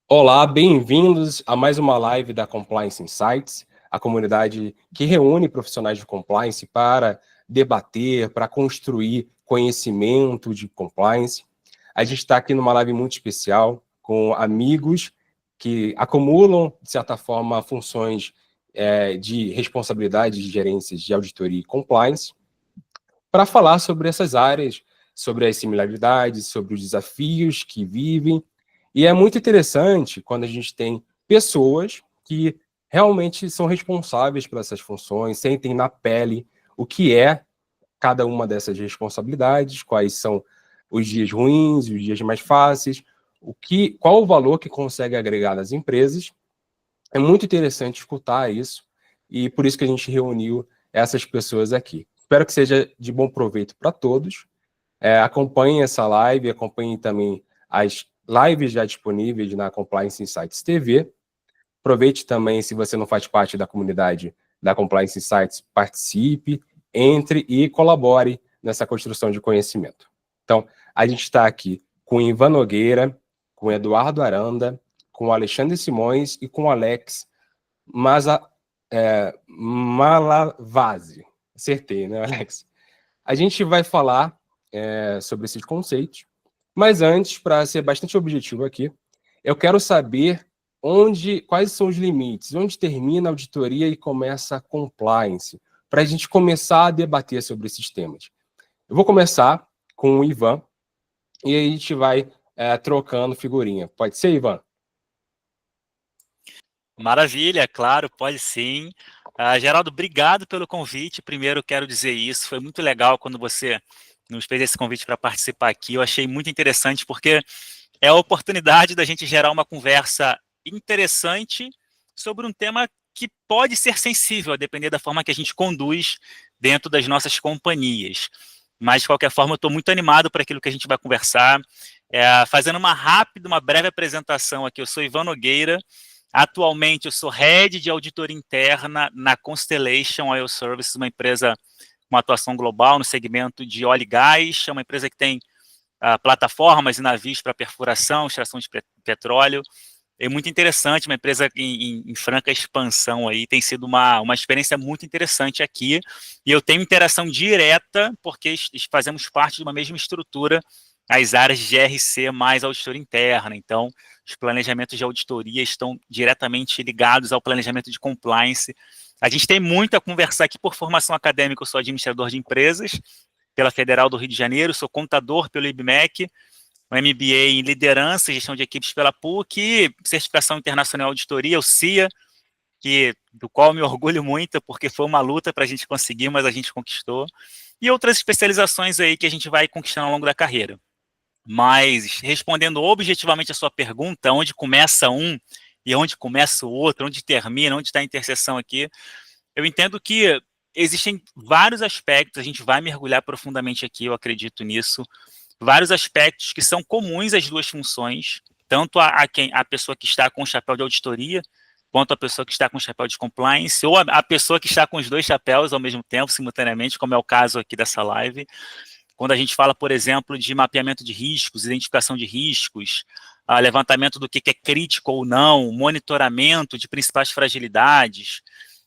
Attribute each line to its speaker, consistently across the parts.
Speaker 1: Olá, bem-vindos a mais uma live da Compliance Insights, a comunidade que reúne profissionais de compliance para debater, para construir conhecimento de compliance. A gente está aqui numa live muito especial com amigos que acumulam, de certa forma, funções de responsabilidade de gerências de auditoria e compliance, para falar sobre essas áreas, sobre as similaridades, sobre os desafios que vivem. E é muito interessante quando a gente tem pessoas que realmente são responsáveis por essas funções, sentem na pele o que é cada uma dessas responsabilidades, quais são os dias ruins, os dias mais fáceis, qual o valor que consegue agregar nas empresas. É muito interessante escutar isso, e por isso que a gente reuniu essas pessoas aqui. Espero que seja de bom proveito para todos. Acompanhem essa live, acompanhem também as lives já disponíveis na Compliance Insights TV. Aproveite também, se você não faz parte da comunidade da Compliance Insights, participe, entre e colabore nessa construção de conhecimento. Então, a gente está aqui com Ivan Nogueira, com Eduardo Aranda, com Alexandre Simões e com Alex Malavasi. Acertei, né, Alex? A gente vai falar sobre esses conceitos, mas antes, para ser bastante objetivo aqui, eu quero saber quais são os limites, onde termina a auditoria e começa a compliance, para a gente começar a debater sobre esses temas. Eu vou começar com o Ivan, e aí a gente vai trocando figurinha. Pode ser, Ivan?
Speaker 2: Maravilha, claro, pode sim. Geraldo, obrigado pelo convite. Primeiro, quero dizer isso. Foi muito legal quando você nos fez esse convite para participar aqui. Eu achei muito interessante, porque é a oportunidade da gente gerar uma conversa interessante sobre um tema que pode ser sensível, a depender da forma que a gente conduz dentro das nossas companhias. Mas, de qualquer forma, eu estou muito animado para aquilo que a gente vai conversar. Fazendo uma breve apresentação aqui, eu sou Ivan Nogueira. Atualmente, eu sou Head de Auditoria Interna na Constellation Oil Services, uma empresa com uma atuação global no segmento de óleo e gás. É uma empresa que tem plataformas e navios para perfuração, extração de petróleo. É muito interessante, uma empresa em franca expansão aí, tem sido uma experiência muito interessante aqui, e eu tenho interação direta, porque fazemos parte de uma mesma estrutura, as áreas de GRC mais auditoria interna, então os planejamentos de auditoria estão diretamente ligados ao planejamento de compliance. A gente tem muito a conversar aqui por formação acadêmica, eu sou administrador de empresas pela Federal do Rio de Janeiro, sou contador pelo IBMEC, um MBA em liderança e gestão de equipes pela PUC, certificação internacional de auditoria, o CIA, do qual eu me orgulho muito, porque foi uma luta para a gente conseguir, mas a gente conquistou, e outras especializações aí que a gente vai conquistando ao longo da carreira. Mas, respondendo objetivamente a sua pergunta, onde começa um e onde começa o outro, onde termina, onde está a interseção aqui, eu entendo que existem vários aspectos, a gente vai mergulhar profundamente aqui, eu acredito nisso, vários aspectos que são comuns às duas funções, tanto a pessoa que está com o chapéu de auditoria, quanto a pessoa que está com o chapéu de compliance, ou a pessoa que está com os dois chapéus ao mesmo tempo, simultaneamente, como é o caso aqui dessa live. Quando a gente fala, por exemplo, de mapeamento de riscos, identificação de riscos, levantamento do que é crítico ou não, monitoramento de principais fragilidades.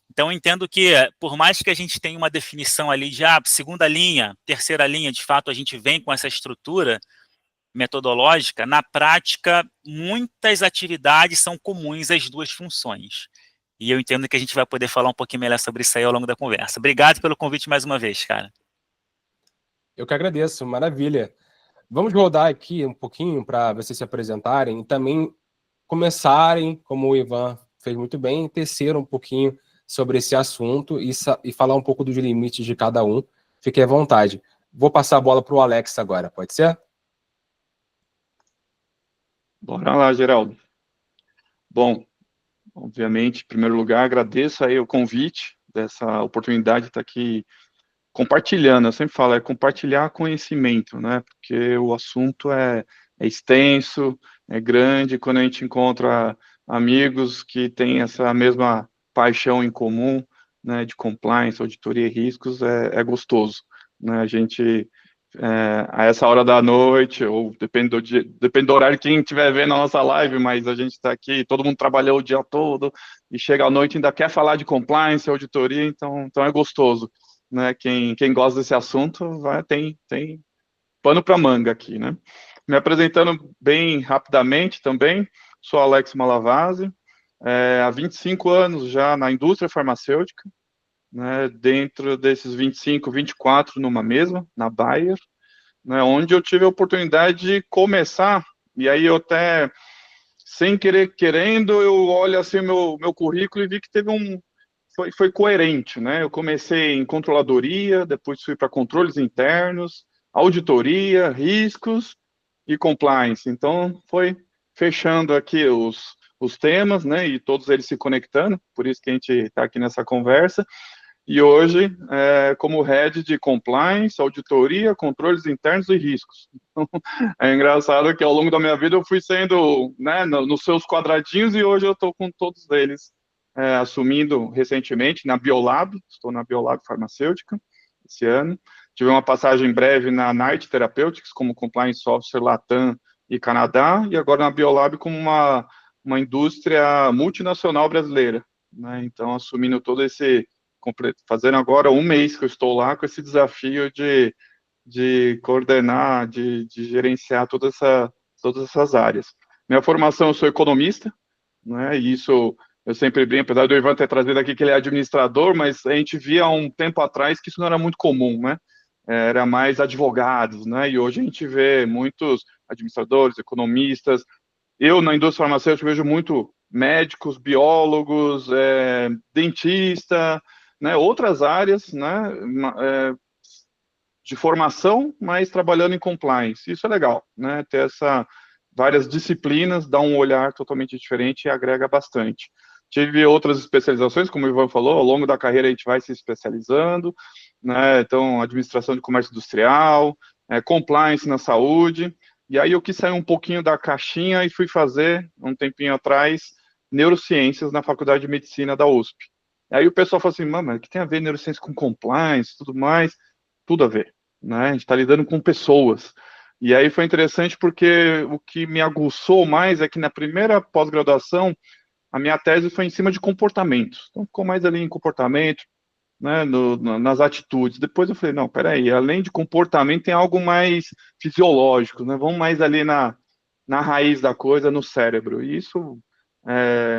Speaker 2: Então, eu entendo que, por mais que a gente tenha uma definição ali de segunda linha, terceira linha, de fato, a gente vem com essa estrutura metodológica, na prática, muitas atividades são comuns às duas funções. E eu entendo que a gente vai poder falar um pouquinho melhor sobre isso aí ao longo da conversa. Obrigado pelo convite mais uma vez, cara.
Speaker 1: Eu que agradeço, maravilha. Vamos rodar aqui um pouquinho para vocês se apresentarem e também começarem, como o Ivan fez muito bem, tecer um pouquinho sobre esse assunto e falar um pouco dos limites de cada um. Fique à vontade. Vou passar a bola para o Alex agora, pode ser?
Speaker 3: Bora lá, Geraldo. Bom, obviamente, em primeiro lugar, agradeço aí o convite dessa oportunidade de estar aqui compartilhando. Eu sempre falo, compartilhar conhecimento, né? Porque o assunto é extenso, é grande. Quando a gente encontra amigos que têm essa mesma paixão em comum, né, de compliance, auditoria e riscos, é gostoso, né? A gente a essa hora da noite, ou depende do horário que quem estiver vendo a nossa live, mas a gente está aqui, todo mundo trabalhou o dia todo, e chega à noite e ainda quer falar de compliance, auditoria, então é gostoso, né? Quem gosta desse assunto tem pano para manga aqui, né? Me apresentando bem rapidamente também, sou Alex Malavasi, há 25 anos já na indústria farmacêutica, né, dentro desses 25, 24 numa mesma, na Bayer, né, onde eu tive a oportunidade de começar, e aí eu até, sem querer, querendo, eu olho assim meu currículo e vi que foi coerente, né, eu comecei em controladoria, depois fui para controles internos, auditoria, riscos e compliance, então foi fechando aqui os temas, né, e todos eles se conectando, por isso que a gente está aqui nessa conversa, e hoje, como head de compliance, auditoria, controles internos e riscos. Então, é engraçado que ao longo da minha vida eu fui sendo, né, nos seus quadradinhos e hoje eu estou com todos eles, assumindo recentemente na Biolab, estou na Biolab Farmacêutica esse ano. Tive uma passagem breve na Night Therapeutics como Compliance Officer Latam e Canadá, e agora na Biolab como uma indústria multinacional brasileira, né? Então, assumindo todo fazendo agora um mês que eu estou lá com esse desafio de coordenar, de gerenciar todas essas áreas. Minha formação, eu sou economista, né, e isso eu sempre brinco, apesar do Ivan ter trazido aqui que ele é administrador, mas a gente via há um tempo atrás que isso não era muito comum, né, era mais advogados, né, e hoje a gente vê muitos administradores, economistas. Eu, na indústria farmacêutica, vejo muito médicos, biólogos, dentista, né, outras áreas, né, de formação, mas trabalhando em compliance. Isso é legal, né, ter várias disciplinas, dá um olhar totalmente diferente e agrega bastante. Tive outras especializações, como o Ivan falou, ao longo da carreira a gente vai se especializando, né, então, administração de comércio industrial, compliance na saúde, e aí eu quis sair um pouquinho da caixinha e fui fazer, um tempinho atrás, neurociências na Faculdade de Medicina da USP. Aí o pessoal fala assim, mano, o que tem a ver neurociência com compliance, tudo mais? Tudo a ver, né? A gente está lidando com pessoas. E aí foi interessante porque o que me aguçou mais é que na primeira pós-graduação, a minha tese foi em cima de comportamentos. Então ficou mais ali em comportamento, né, nas atitudes. Depois eu falei, não, peraí, além de comportamento tem algo mais fisiológico, né? Vamos mais ali na raiz da coisa, no cérebro. E isso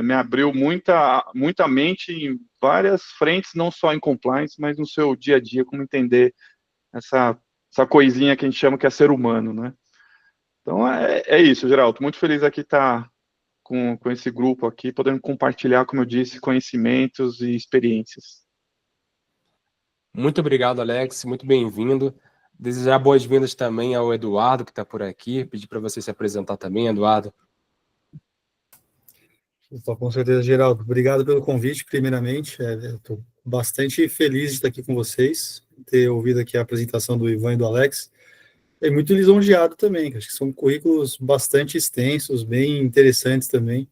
Speaker 3: me abriu muita mente em várias frentes, não só em compliance, mas no seu dia a dia, como entender essa coisinha que a gente chama que é ser humano, né? Então é isso, Geraldo. Muito feliz aqui estar com esse grupo aqui, podendo compartilhar, como eu disse, conhecimentos e experiências.
Speaker 1: Muito obrigado, Alex. Muito bem-vindo. Desejar boas-vindas também ao Eduardo, que está por aqui. Pedir para você se apresentar também, Eduardo.
Speaker 4: Com certeza, Geraldo. Obrigado pelo convite, primeiramente. Estou bastante feliz de estar aqui com vocês, ter ouvido aqui a apresentação do Ivan e do Alex. E muito lisonjeado também, acho que são currículos bastante extensos, bem interessantes também.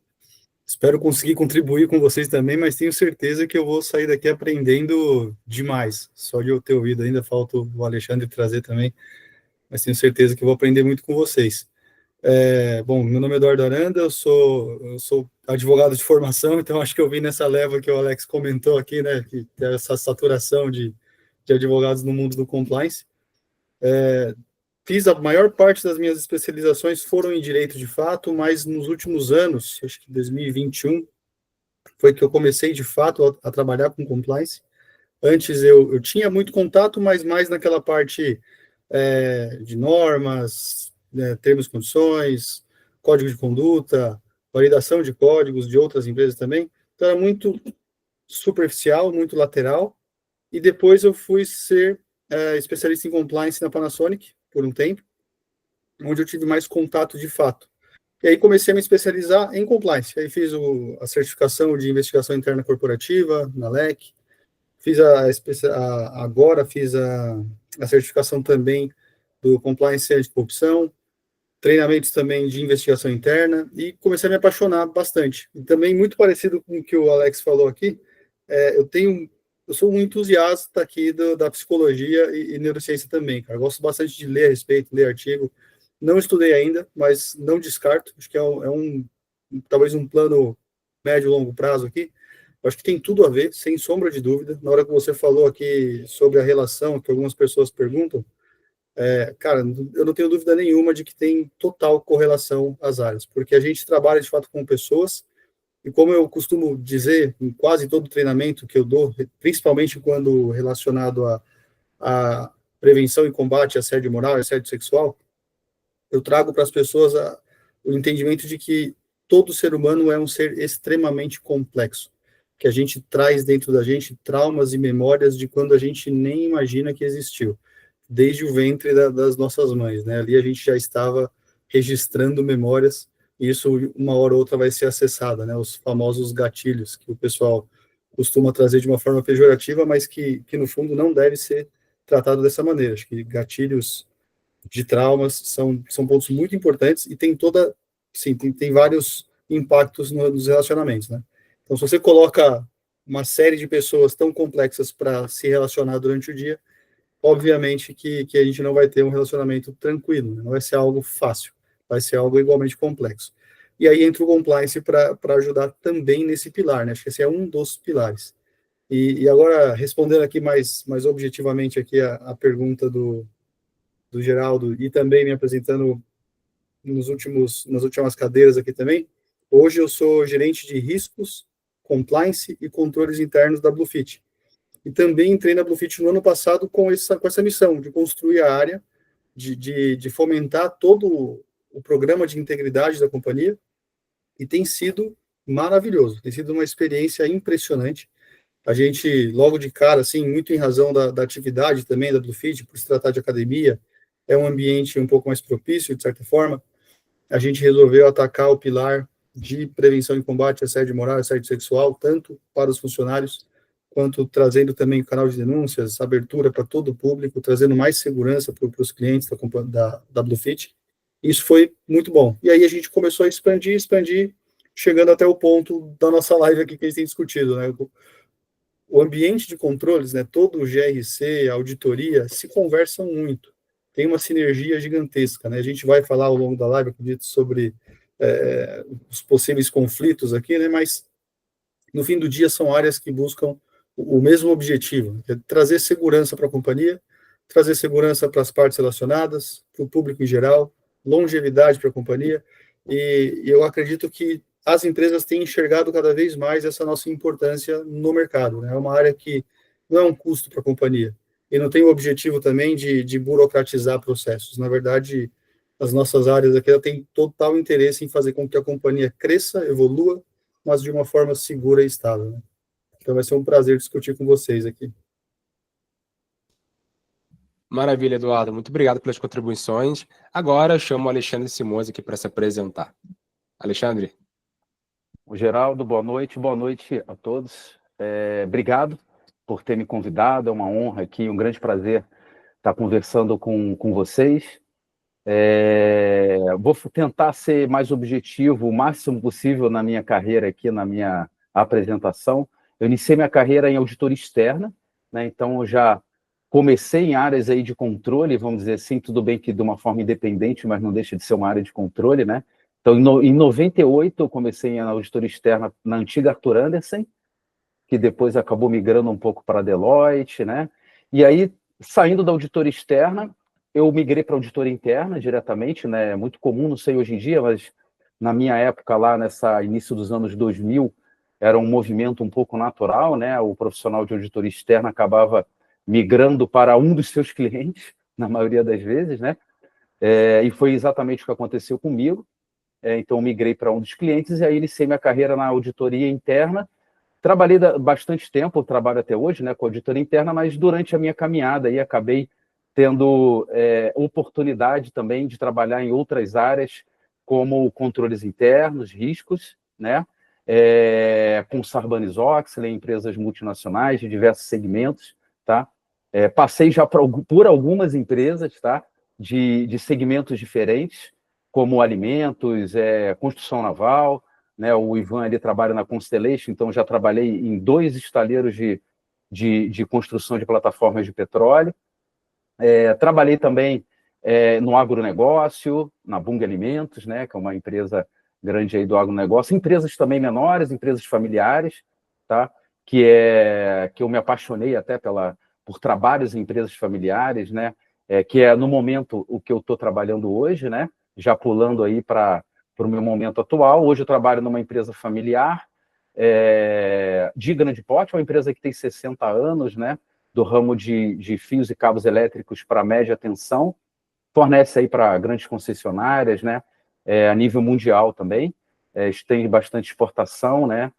Speaker 4: Espero conseguir contribuir com vocês também, mas tenho certeza que eu vou sair daqui aprendendo demais. Só de eu ter ouvido, ainda falta o Alexandre trazer também, mas tenho certeza que eu vou aprender muito com vocês. Bom, meu nome é Eduardo Aranda, eu sou advogado de formação, então acho que eu vim nessa leva que o Alex comentou aqui, né, que tem essa saturação de advogados no mundo do compliance. Fiz a maior parte das minhas especializações foram em direito de fato, mas nos últimos anos, acho que 2021, foi que eu comecei de fato a trabalhar com compliance. Antes eu tinha muito contato, mas mais naquela parte de normas, termos e condições, código de conduta, validação de códigos de outras empresas também. Então, era muito superficial, muito lateral. E depois eu fui ser especialista em compliance na Panasonic, por um tempo, onde eu tive mais contato de fato. E aí comecei a me especializar em compliance. Aí fiz a certificação de investigação interna corporativa, na LEC. Agora fiz a certificação também do Compliance Anticorrupção, treinamentos também de investigação interna, e comecei a me apaixonar bastante. E também, muito parecido com o que o Alex falou aqui, eu tenho eu sou um entusiasta aqui da psicologia e neurociência também, cara. Eu gosto bastante de ler a respeito, ler artigo. Não estudei ainda, mas não descarto. Acho que talvez um plano médio e longo prazo aqui. Eu acho que tem tudo a ver, sem sombra de dúvida. Na hora que você falou aqui sobre a relação, que algumas pessoas perguntam, cara, eu não tenho dúvida nenhuma de que tem total correlação às áreas, porque a gente trabalha, de fato, com pessoas, e como eu costumo dizer em quase todo treinamento que eu dou, principalmente quando relacionado a prevenção e combate a assédio moral e assédio sexual, eu trago para as pessoas o entendimento de que todo ser humano é um ser extremamente complexo, que a gente traz dentro da gente traumas e memórias de quando a gente nem imagina que existiu, desde o ventre das nossas mães, né? Ali a gente já estava registrando memórias, e isso uma hora ou outra vai ser acessada, né? Os famosos gatilhos, que o pessoal costuma trazer de uma forma pejorativa, mas que no fundo não deve ser tratado dessa maneira. Acho que gatilhos de traumas são pontos muito importantes e tem vários impactos nos relacionamentos, né? Então, se você coloca uma série de pessoas tão complexas para se relacionar durante o dia, obviamente que a gente não vai ter um relacionamento tranquilo, né? Não vai ser algo fácil, vai ser algo igualmente complexo. E aí entra o compliance para ajudar também nesse pilar, né? Acho que esse é um dos pilares. E agora, respondendo aqui mais objetivamente aqui a pergunta do Geraldo, e também me apresentando nas últimas cadeiras aqui também, hoje eu sou gerente de riscos, compliance e controles internos da Bluefit. E também entrei na Bluefit no ano passado com essa missão de construir a área, de fomentar todo o programa de integridade da companhia, e tem sido maravilhoso, tem sido uma experiência impressionante. A gente, logo de cara, assim, muito em razão da atividade também da Bluefit, por se tratar de academia, é um ambiente um pouco mais propício, de certa forma, a gente resolveu atacar o pilar de prevenção e combate a assédio moral e assédio sexual, tanto para os funcionários, quanto trazendo também o canal de denúncias, abertura para todo o público, trazendo mais segurança para os clientes da Bluefit. Isso foi muito bom. E aí a gente começou a expandir, chegando até o ponto da nossa live aqui que a gente tem discutido, né? O ambiente de controles, né, todo o GRC, a auditoria, se conversam muito. Tem uma sinergia gigantesca, né? A gente vai falar ao longo da live, acredito, sobre os possíveis conflitos aqui, né? Mas, no fim do dia, são áreas que buscam o mesmo objetivo, que é trazer segurança para a companhia, trazer segurança para as partes relacionadas, para o público em geral, longevidade para a companhia, e eu acredito que as empresas têm enxergado cada vez mais essa nossa importância no mercado, né? É uma área que não é um custo para a companhia, e não tem o objetivo também de burocratizar processos. Na verdade, as nossas áreas aqui têm total interesse em fazer com que a companhia cresça, evolua, mas de uma forma segura e estável, né? Então vai ser um prazer discutir com vocês aqui.
Speaker 1: Maravilha, Eduardo. Muito obrigado pelas contribuições. Agora chamo o Alexandre Simões aqui para se apresentar. Alexandre.
Speaker 5: Geraldo, boa noite a todos. Obrigado por ter me convidado, é uma honra aqui, um grande prazer estar conversando com vocês. Vou tentar ser mais objetivo o máximo possível na minha carreira aqui, na minha apresentação. Eu iniciei minha carreira em auditoria externa, né? Então eu já comecei em áreas aí de controle, vamos dizer assim, tudo bem que de uma forma independente, mas não deixa de ser uma área de controle, né? Então, em 98, eu comecei na auditoria externa na antiga Arthur Andersen, que depois acabou migrando um pouco para a Deloitte, né? E aí, saindo da auditoria externa, eu migrei para a auditoria interna diretamente, né? É muito comum, não sei hoje em dia, mas na minha época lá, início dos anos 2000, era um movimento um pouco natural, né? O profissional de auditoria externa acabava migrando para um dos seus clientes, na maioria das vezes, né? E foi exatamente o que aconteceu comigo. Então, eu migrei para um dos clientes e aí iniciei minha carreira na auditoria interna. Trabalhei bastante tempo, eu trabalho até hoje, né, com auditoria interna, mas durante a minha caminhada aí acabei tendo oportunidade também de trabalhar em outras áreas, como controles internos, riscos, né, com Sarbanes-Oxley, empresas multinacionais de diversos segmentos, tá? Passei já por algumas empresas, tá, de segmentos diferentes, como alimentos, construção naval, né? O Ivan ali trabalha na Constellation, então já trabalhei em 2 estaleiros de de construção de plataformas de petróleo. Trabalhei também no agronegócio, na Bunge Alimentos, né, que é uma empresa grande aí do agronegócio, empresas também menores, empresas familiares, tá? Que eu me apaixonei até por trabalhos em empresas familiares, né? Que é, no momento, o que eu estou trabalhando hoje, né? Já pulando aí para o meu momento atual. Hoje eu trabalho numa empresa familiar, de grande porte, uma empresa que tem 60 anos, né? Do ramo de fios e cabos elétricos para média tensão, fornece aí para grandes concessionárias, né? A nível mundial também, tem bastante exportação, né?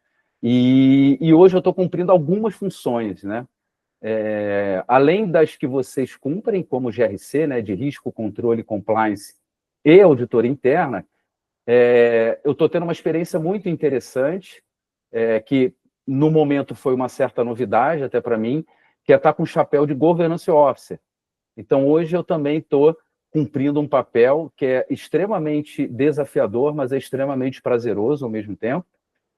Speaker 5: E hoje eu estou cumprindo algumas funções, né? Além das que vocês cumprem, como GRC, né? De risco, controle, compliance e auditoria interna, eu estou tendo uma experiência muito interessante, que no momento foi uma certa novidade até para mim, que é estar com o chapéu de Governance Officer. Então, hoje eu também estou cumprindo um papel que é extremamente desafiador, mas é extremamente prazeroso ao mesmo tempo,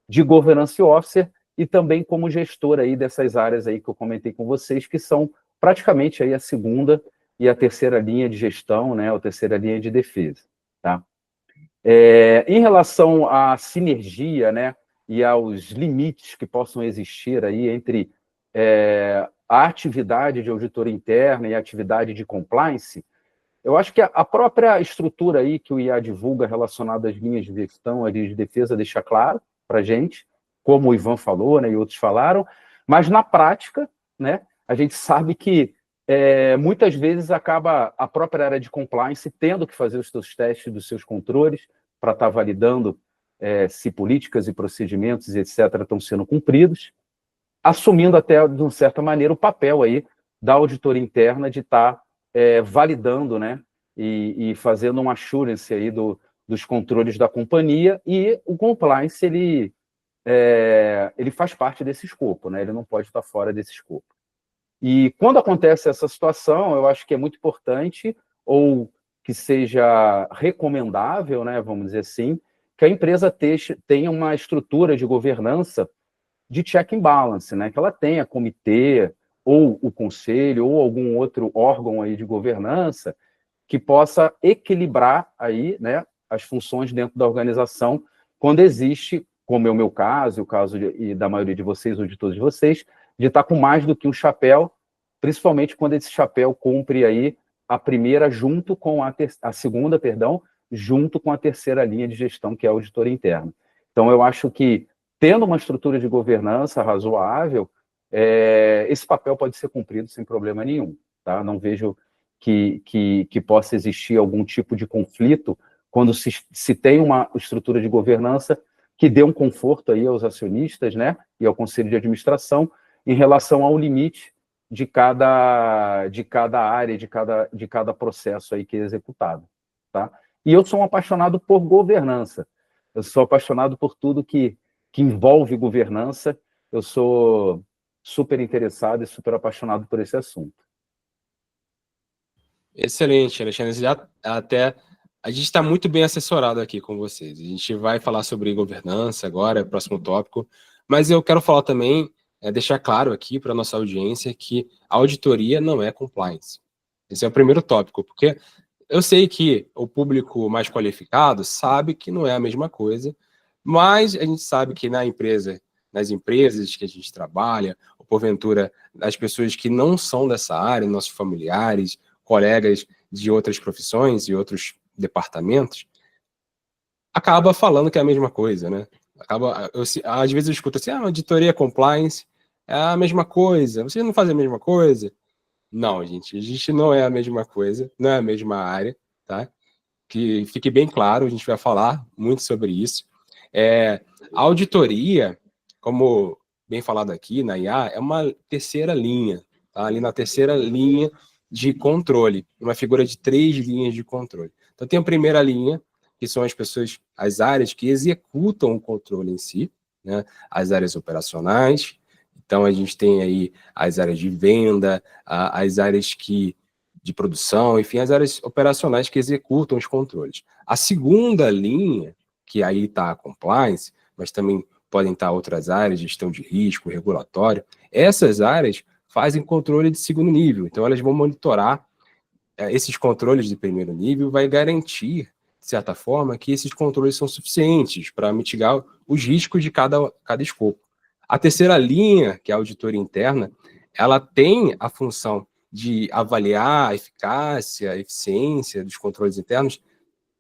Speaker 5: de Governance Officer e também como gestor aí dessas áreas aí que eu comentei com vocês, que são praticamente aí a segunda e a terceira linha de gestão, né, a terceira linha de defesa, tá? Em relação à sinergia, né, e aos limites que possam existir aí entre a atividade de auditoria interna e a atividade de compliance, eu acho que a própria estrutura aí que o IA divulga relacionada às linhas de gestão, às linhas de defesa, deixa claro para a gente, como o Ivan falou, né, e outros falaram, mas na prática, né, a gente sabe que muitas vezes acaba a própria área de compliance tendo que fazer os seus testes dos seus controles para estar validando se políticas e procedimentos, etc., estão sendo cumpridos, assumindo até, de uma certa maneira, o papel aí da auditoria interna de estar validando, né, e fazendo uma assurance aí dos controles da companhia, e o compliance, ele faz parte desse escopo, né, ele não pode estar fora desse escopo. E quando acontece essa situação, eu acho que é muito importante, ou que seja recomendável, né, vamos dizer assim, que a empresa tenha uma estrutura de governança de check and balance, né, que ela tenha comitê, ou o conselho, ou algum outro órgão aí de governança que possa equilibrar aí, né, as funções dentro da organização, quando existe, como é o meu caso, e o caso e da maioria de vocês, ou de todos vocês, de estar com mais do que um chapéu, principalmente quando esse chapéu cumpre aí a primeira junto com a segunda, perdão, junto com a terceira linha de gestão, que é a auditoria interna. Então, eu acho que, tendo uma estrutura de governança razoável, esse papel pode ser cumprido sem problema nenhum, tá? Não vejo que possa existir algum tipo de conflito quando se tem uma estrutura de governança que dê um conforto aí aos acionistas, né, e ao conselho de administração em relação ao limite de cada área, de cada processo aí que é executado, tá? E eu sou um apaixonado por governança, eu sou apaixonado por tudo que envolve governança, eu sou super interessado e super apaixonado por esse assunto.
Speaker 1: Excelente, Alexandre. A gente está muito bem assessorado aqui com vocês. A gente vai falar sobre governança agora, próximo tópico, mas eu quero falar também, deixar claro aqui para a nossa audiência que a auditoria não é compliance. Esse é o primeiro tópico, porque eu sei que o público mais qualificado sabe que não é a mesma coisa, mas a gente sabe que nas empresas que a gente trabalha, ou porventura, as pessoas que não são dessa área, nossos familiares, colegas de outras profissões e outros departamentos, acaba falando que é a mesma coisa, né? Às vezes eu escuto assim, auditoria compliance é a mesma coisa, vocês não fazem a mesma coisa? Não, gente, a gente não é a mesma coisa, não é a mesma área, tá? Que fique bem claro, a gente vai falar muito sobre isso. A auditoria, como bem falado aqui na IA, é uma terceira linha, tá? Ali na terceira linha de controle, uma figura de 3 linhas de controle. Então tem a primeira linha, que são as áreas que executam o controle em si, né? As áreas operacionais. Então a gente tem aí as áreas de venda, as áreas de produção, enfim, as áreas operacionais que executam os controles. A segunda linha, que aí está a compliance, mas também podem estar outras áreas, gestão de risco, regulatório. Essas áreas fazem controle de segundo nível, então elas vão monitorar esses controles de primeiro nível, vai garantir, de certa forma, que esses controles são suficientes para mitigar os riscos de cada escopo. A terceira linha, que é a auditoria interna, ela tem a função de avaliar a eficácia, a eficiência dos controles internos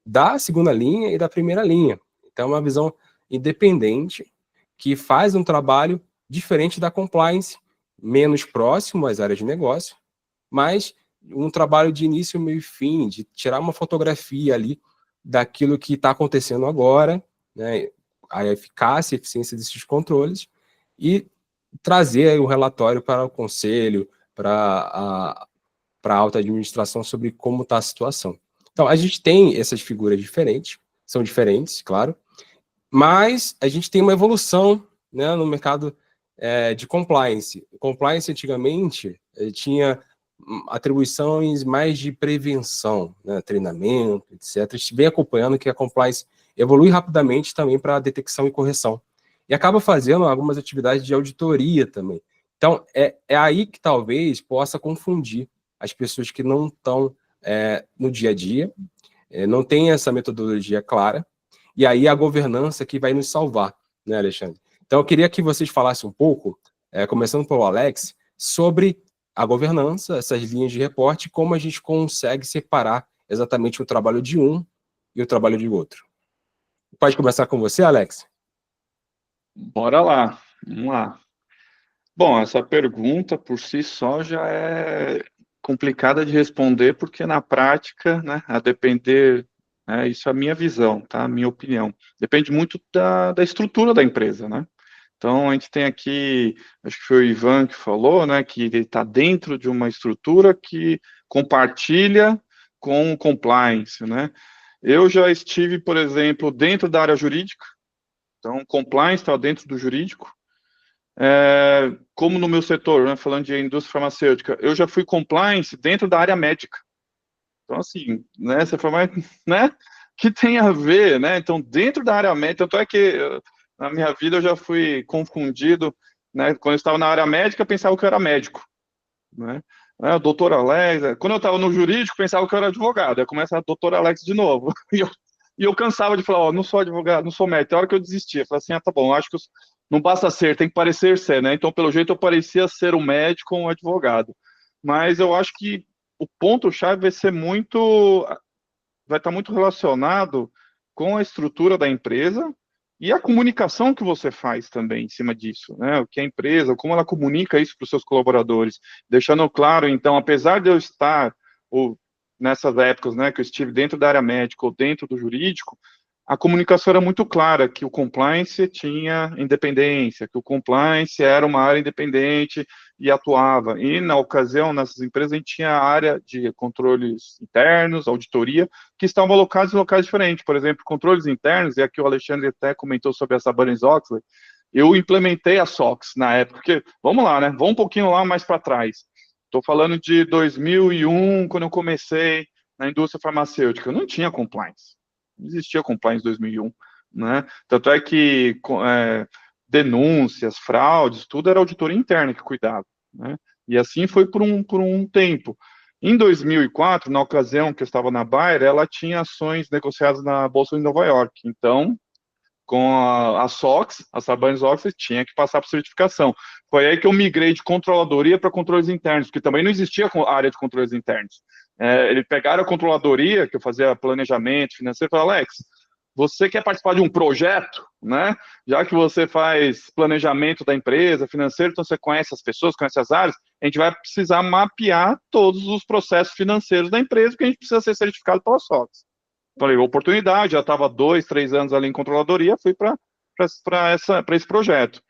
Speaker 1: da segunda linha e da primeira linha. Então, é uma visão independente que faz um trabalho diferente da compliance, menos próximo às áreas de negócio, mas um trabalho de início, meio e fim, de tirar uma fotografia ali daquilo que está acontecendo agora, né, a eficácia e eficiência desses controles, e trazer o relatório para o conselho, para a alta administração sobre como está a situação. Então, a gente tem essas figuras diferentes, são diferentes, claro, mas a gente tem uma evolução, né, no mercado de compliance. Compliance, antigamente, tinha atribuições mais de prevenção, né, treinamento, etc. A gente vem acompanhando que a compliance evolui rapidamente também para detecção e correção. E acaba fazendo algumas atividades de auditoria também. Então, é aí que talvez possa confundir as pessoas que não estão no dia a dia, não tem essa metodologia clara, e aí a governança que vai nos salvar, né, Alexandre? Então, eu queria que vocês falassem um pouco, começando pelo Alex, sobre a governança, essas linhas de reporte, como a gente consegue separar exatamente o trabalho de um e o trabalho de outro. Pode começar com você, Alex?
Speaker 3: Bora lá, vamos lá. Bom, essa pergunta por si só já é complicada de responder, porque na prática, né, a depender, isso é a minha visão, tá? A minha opinião. Depende muito da estrutura da empresa, né? Então, a gente tem aqui, acho que foi o Ivan que falou, né, que ele está dentro de uma estrutura que compartilha com compliance, né? Eu já estive, por exemplo, dentro da área jurídica, então, compliance está dentro do jurídico, como no meu setor, né, falando de indústria farmacêutica, eu já fui compliance dentro da área médica. Então, assim, né, você fala, mas, né, que tem a ver, né? Então, dentro da área médica, tanto é que na minha vida eu já fui confundido, né? Quando eu estava na área médica, eu pensava que eu era médico, né? O doutor Alex, quando eu estava no jurídico, pensava que eu era advogado, aí começa a doutor Alex de novo, e eu cansava de falar, ó, não sou advogado, não sou médico, tem hora que eu desistia, eu falei assim, tá bom, acho que não basta ser, tem que parecer ser, né? Então, pelo jeito, eu parecia ser um médico ou um advogado, mas eu acho que o ponto-chave vai estar muito relacionado com a estrutura da empresa e a comunicação que você faz também em cima disso, né? O que a empresa, como ela comunica isso para os seus colaboradores, deixando claro, então, apesar de eu estar nessas épocas, né, que eu estive dentro da área médica ou dentro do jurídico, a comunicação era muito clara, que o compliance tinha independência, que o compliance era uma área independente e atuava. E, na ocasião, nessas empresas, a gente tinha a área de controles internos, auditoria, que estavam alocados em locais diferentes. Por exemplo, controles internos, e aqui o Alexandre até comentou sobre essa Sarbanes-Oxley, eu implementei a SOX na época, porque, vamos lá, né, vamos um pouquinho lá mais para trás. Estou falando de 2001, quando eu comecei na indústria farmacêutica, não tinha compliance. Não existia compliance em 2001, né? Tanto é que denúncias, fraudes, tudo era auditoria interna que cuidava, né? E assim foi por um tempo. Em 2004, na ocasião que eu estava na Bayer, ela tinha ações negociadas na Bolsa de Nova York. Então, com a SOX, a Sarbanes-Oxley, tinha que passar por certificação. Foi aí que eu migrei de controladoria para controles internos, porque também não existia a área de controles internos. Eles pegaram a controladoria, que eu fazia planejamento financeiro, e falaram, Alex, você quer participar de um projeto, né? Já que você faz planejamento da empresa, financeiro, então você conhece as pessoas, conhece as áreas, a gente vai precisar mapear todos os processos financeiros da empresa, porque a gente precisa ser certificado pela SOX. Falei, oportunidade, já estava 2, 3 anos ali em controladoria, fui para esse projeto.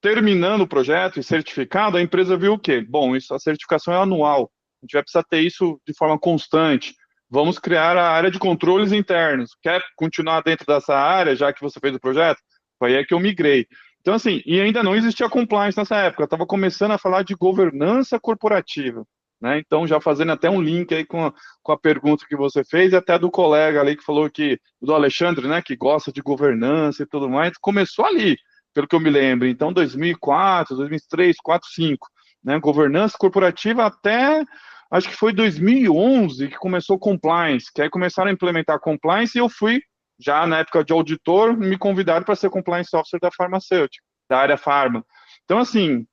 Speaker 3: Terminando o projeto e certificado, a empresa viu o quê? Bom, a certificação é anual, a gente vai precisar ter isso de forma constante. Vamos criar a área de controles internos. Quer continuar dentro dessa área, já que você fez o projeto? Foi aí que eu migrei. Então, assim, e ainda não existia compliance nessa época, eu estava começando a falar de governança corporativa, né? Então, já fazendo até um link aí com a pergunta que você fez, e até do colega ali que falou que, do Alexandre, né, que gosta de governança e tudo mais, começou ali. pelo que eu me lembro. Então, 2004, 2003, 4, 5, né? Governança corporativa até, acho que foi 2011 que começou compliance, que aí começaram a implementar compliance e eu fui, já na época de auditor, me convidaram para ser compliance officer da farmacêutica, da área farma. Então, assim,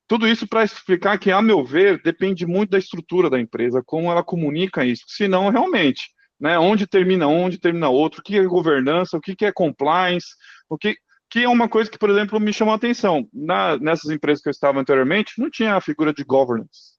Speaker 3: tudo isso para explicar que, a meu ver, depende muito da estrutura da empresa, como ela comunica isso. Senão, realmente, né, onde termina outro, o que é governança, o que é compliance, que é uma coisa que, por exemplo, me chamou a atenção. Nessas empresas que eu estava anteriormente, não tinha a figura de governance,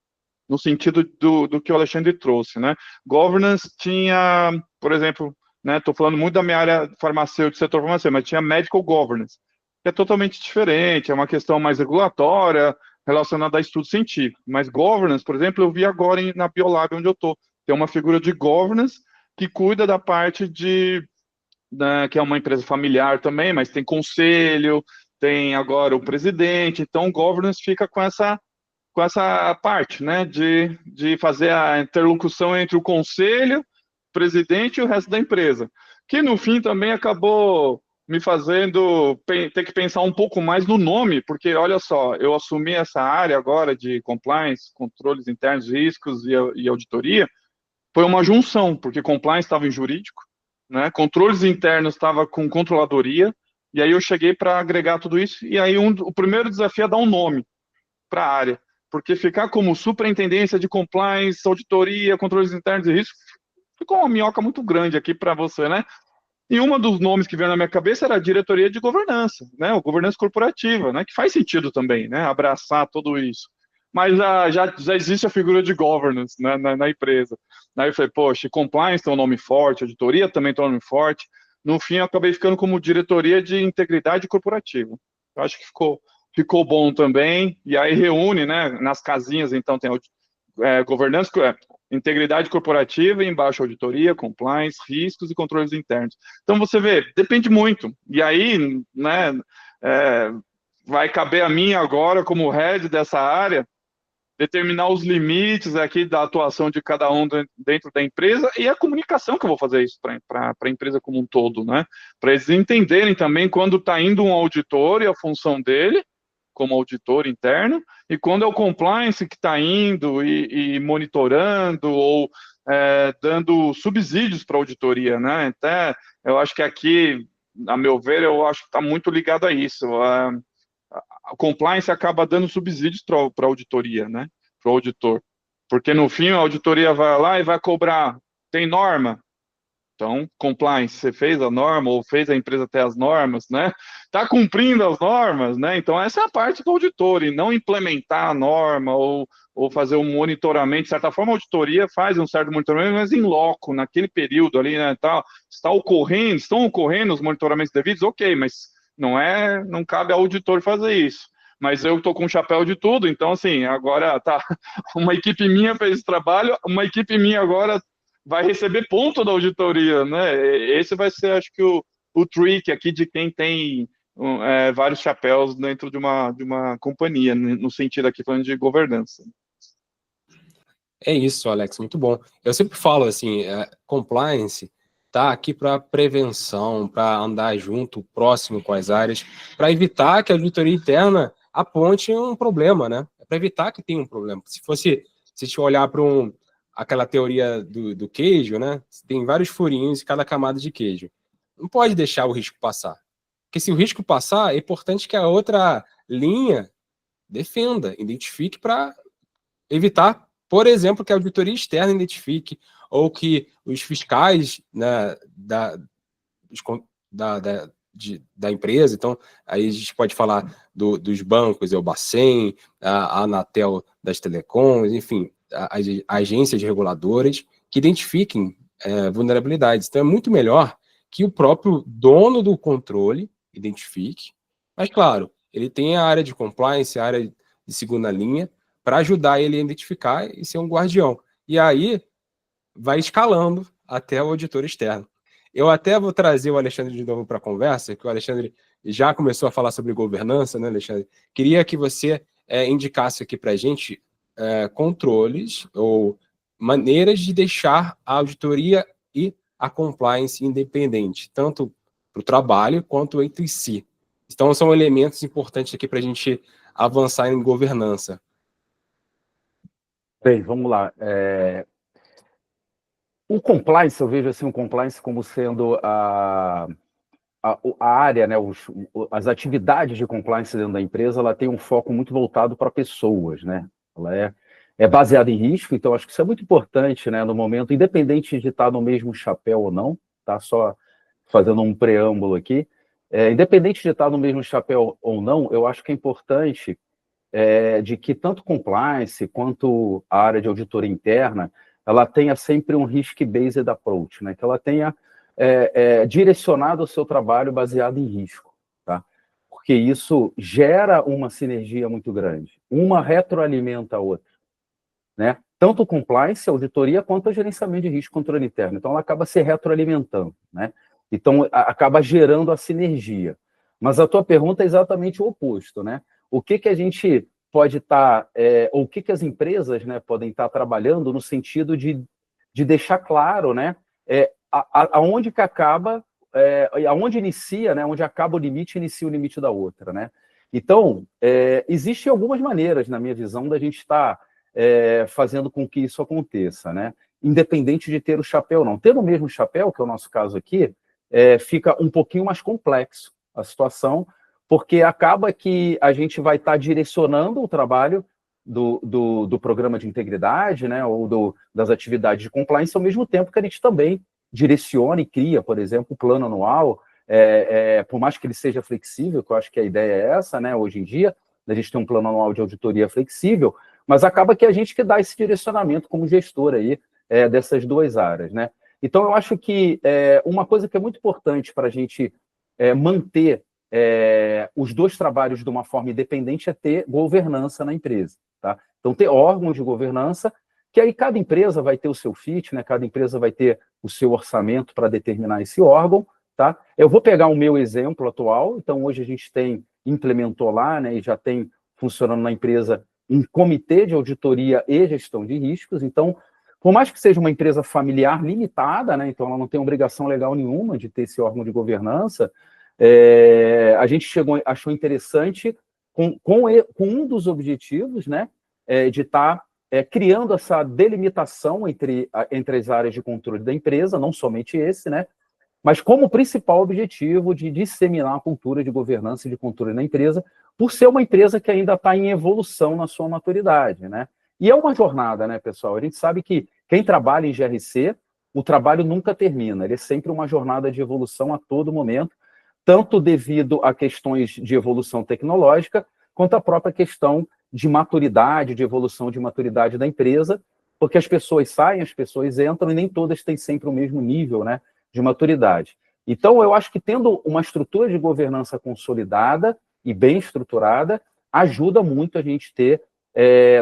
Speaker 3: no sentido do que o Alexandre trouxe, né? Governance tinha, por exemplo, né, estou falando muito da minha área farmacêutica, setor farmacêutico, mas tinha medical governance, que é totalmente diferente, é uma questão mais regulatória, relacionada a estudo científico. Mas governance, por exemplo, eu vi agora na Biolab, onde eu estou, tem uma figura de governance que cuida da parte que é uma empresa familiar também, mas tem conselho, tem agora o presidente, então o governance fica com essa parte, né, de fazer a interlocução entre o conselho, o presidente e o resto da empresa, que no fim também acabou me fazendo ter que pensar um pouco mais no nome, porque, olha só, eu assumi essa área agora de compliance, controles internos, riscos e auditoria, foi uma junção, porque compliance estava em jurídico, né, controles internos estava com controladoria, e aí eu cheguei para agregar tudo isso, e aí o primeiro desafio é dar um nome para a área, porque ficar como superintendência de compliance, auditoria, controles internos e riscos, ficou uma minhoca muito grande aqui para você, né? E um dos nomes que veio na minha cabeça era a diretoria de governança, né? O governança corporativa, né? Que faz sentido também, né? Abraçar tudo isso. Mas já existe a figura de governance, né? na empresa. Aí eu falei, poxa, compliance tem um nome forte, auditoria também tem um nome forte. No fim, eu acabei ficando como diretoria de integridade corporativa. Eu acho que ficou bom também. E aí reúne, né? Nas casinhas, então, tem governança, integridade corporativa e embaixo auditoria, compliance, riscos e controles internos. Então você vê, depende muito. E aí, né, vai caber a mim agora, como head dessa área, determinar os limites aqui da atuação de cada um dentro da empresa e a comunicação que eu vou fazer isso para a empresa como um todo, né? Para eles entenderem também quando está indo um auditor e a função dele, como auditor interno, e quando é o compliance que está indo e monitorando ou dando subsídios para a auditoria, né? Até, eu acho que aqui, a meu ver, eu acho que está muito ligado a isso. A compliance acaba dando subsídios para a auditoria, né? Para o auditor. Porque, no fim, a auditoria vai lá e vai cobrar. Tem norma? Então, compliance, você fez a norma ou fez a empresa ter as normas, né? Está cumprindo as normas, né? Então, essa é a parte do auditor, e não implementar a norma ou fazer um monitoramento. De certa forma, a auditoria faz um certo monitoramento, mas em loco, naquele período ali, né? Estão ocorrendo os monitoramentos devidos, ok, mas não cabe ao auditor fazer isso. Mas eu estou com um chapéu de tudo, então, assim, agora tá uma equipe minha fez esse trabalho, uma equipe minha agora vai receber ponto da auditoria, né? Esse vai ser, acho que, o trick aqui de quem tem vários chapéus dentro de uma companhia, no sentido aqui falando de governança.
Speaker 1: É isso, Alex, muito bom. Eu sempre falo assim, compliance está aqui para prevenção, para andar junto, próximo com as áreas, para evitar que a auditoria interna aponte um problema, né? Para evitar que tenha um problema. Se a gente olhar para aquela teoria do queijo, né? Tem vários furinhos em cada camada de queijo. Não pode deixar o risco passar. Porque se o risco passar, é importante que a outra linha defenda, identifique para evitar, por exemplo, que a auditoria externa identifique ou que os fiscais, né, da empresa, então aí a gente pode falar dos bancos, o Bacen, a Anatel das telecoms, enfim, as agências reguladoras que identifiquem vulnerabilidades. Então é muito melhor que o próprio dono do controle identifique, mas claro, ele tem a área de compliance, a área de segunda linha, para ajudar ele a identificar e ser um guardião. E aí vai escalando até o auditor externo. Eu até vou trazer o Alexandre de novo para a conversa, que o Alexandre já começou a falar sobre governança, né, Alexandre? Queria que você indicasse aqui para a gente controles ou maneiras de deixar a auditoria e a compliance independente, tanto para o trabalho quanto entre si. Então, são elementos importantes aqui para a gente avançar em governança.
Speaker 5: Bem, vamos lá. O compliance, eu vejo assim, o compliance como sendo a área, né, as atividades de compliance dentro da empresa, ela tem um foco muito voltado para pessoas, né? Ela é baseada em risco, então acho que isso é muito importante, né, no momento, independente de estar no mesmo chapéu ou não, tá? Só fazendo um preâmbulo aqui, independente de estar no mesmo chapéu ou não, eu acho que é importante de que tanto compliance quanto a área de auditoria interna, ela tenha sempre um risk-based approach, né? Que ela tenha direcionado o seu trabalho baseado em risco, tá? Porque isso gera uma sinergia muito grande. Uma retroalimenta a outra, né? Tanto o compliance, a auditoria, quanto o gerenciamento de risco e controle interno. Então, ela acaba se retroalimentando, né? Então, acaba gerando a sinergia. Mas a tua pergunta é exatamente o oposto, né? O que a gente pode estar, ou o que as empresas, né, podem estar trabalhando no sentido de deixar claro, né, aonde que acaba, aonde inicia, né, onde acaba o limite, inicia o limite da outra, né? Então, existem algumas maneiras, na minha visão, da gente estar fazendo com que isso aconteça, né? Independente de ter o chapéu ou não. Ter o mesmo chapéu, que é o nosso caso aqui, fica um pouquinho mais complexo a situação, porque acaba que a gente vai estar direcionando o trabalho do programa de integridade, né, ou das atividades de compliance, ao mesmo tempo que a gente também direciona e cria, por exemplo, o plano anual, por mais que ele seja flexível, que eu acho que a ideia é essa, né, hoje em dia, a gente tem um plano anual de auditoria flexível, mas acaba que a gente que dá esse direcionamento como gestor aí dessas duas áreas, né? Então, eu acho que uma coisa que é muito importante para a gente manter os dois trabalhos de uma forma independente é ter governança na empresa, tá? Então, ter órgãos de governança, que aí cada empresa vai ter o seu fit, né? Cada empresa vai ter o seu orçamento para determinar esse órgão, tá? Eu vou pegar o meu exemplo atual, então hoje a gente implementou lá, né, e já tem funcionando na empresa um comitê de auditoria e gestão de riscos. Então, por mais que seja uma empresa familiar limitada, né, então ela não tem obrigação legal nenhuma de ter esse órgão de governança, a gente achou interessante com um dos objetivos, né, de estar criando essa delimitação entre as áreas de controle da empresa, não somente esse, né, mas como principal objetivo de disseminar a cultura de governança e de controle na empresa, por ser uma empresa que ainda está em evolução na sua maturidade, né? E é uma jornada, né, pessoal? A gente sabe que quem trabalha em GRC, o trabalho nunca termina, ele é sempre uma jornada de evolução a todo momento, tanto devido a questões de evolução tecnológica, quanto a própria questão de maturidade, de evolução de maturidade da empresa, porque as pessoas saem, as pessoas entram, e nem todas têm sempre o mesmo nível, né, de maturidade. Então, eu acho que tendo uma estrutura de governança consolidada e bem estruturada, ajuda muito a gente ter,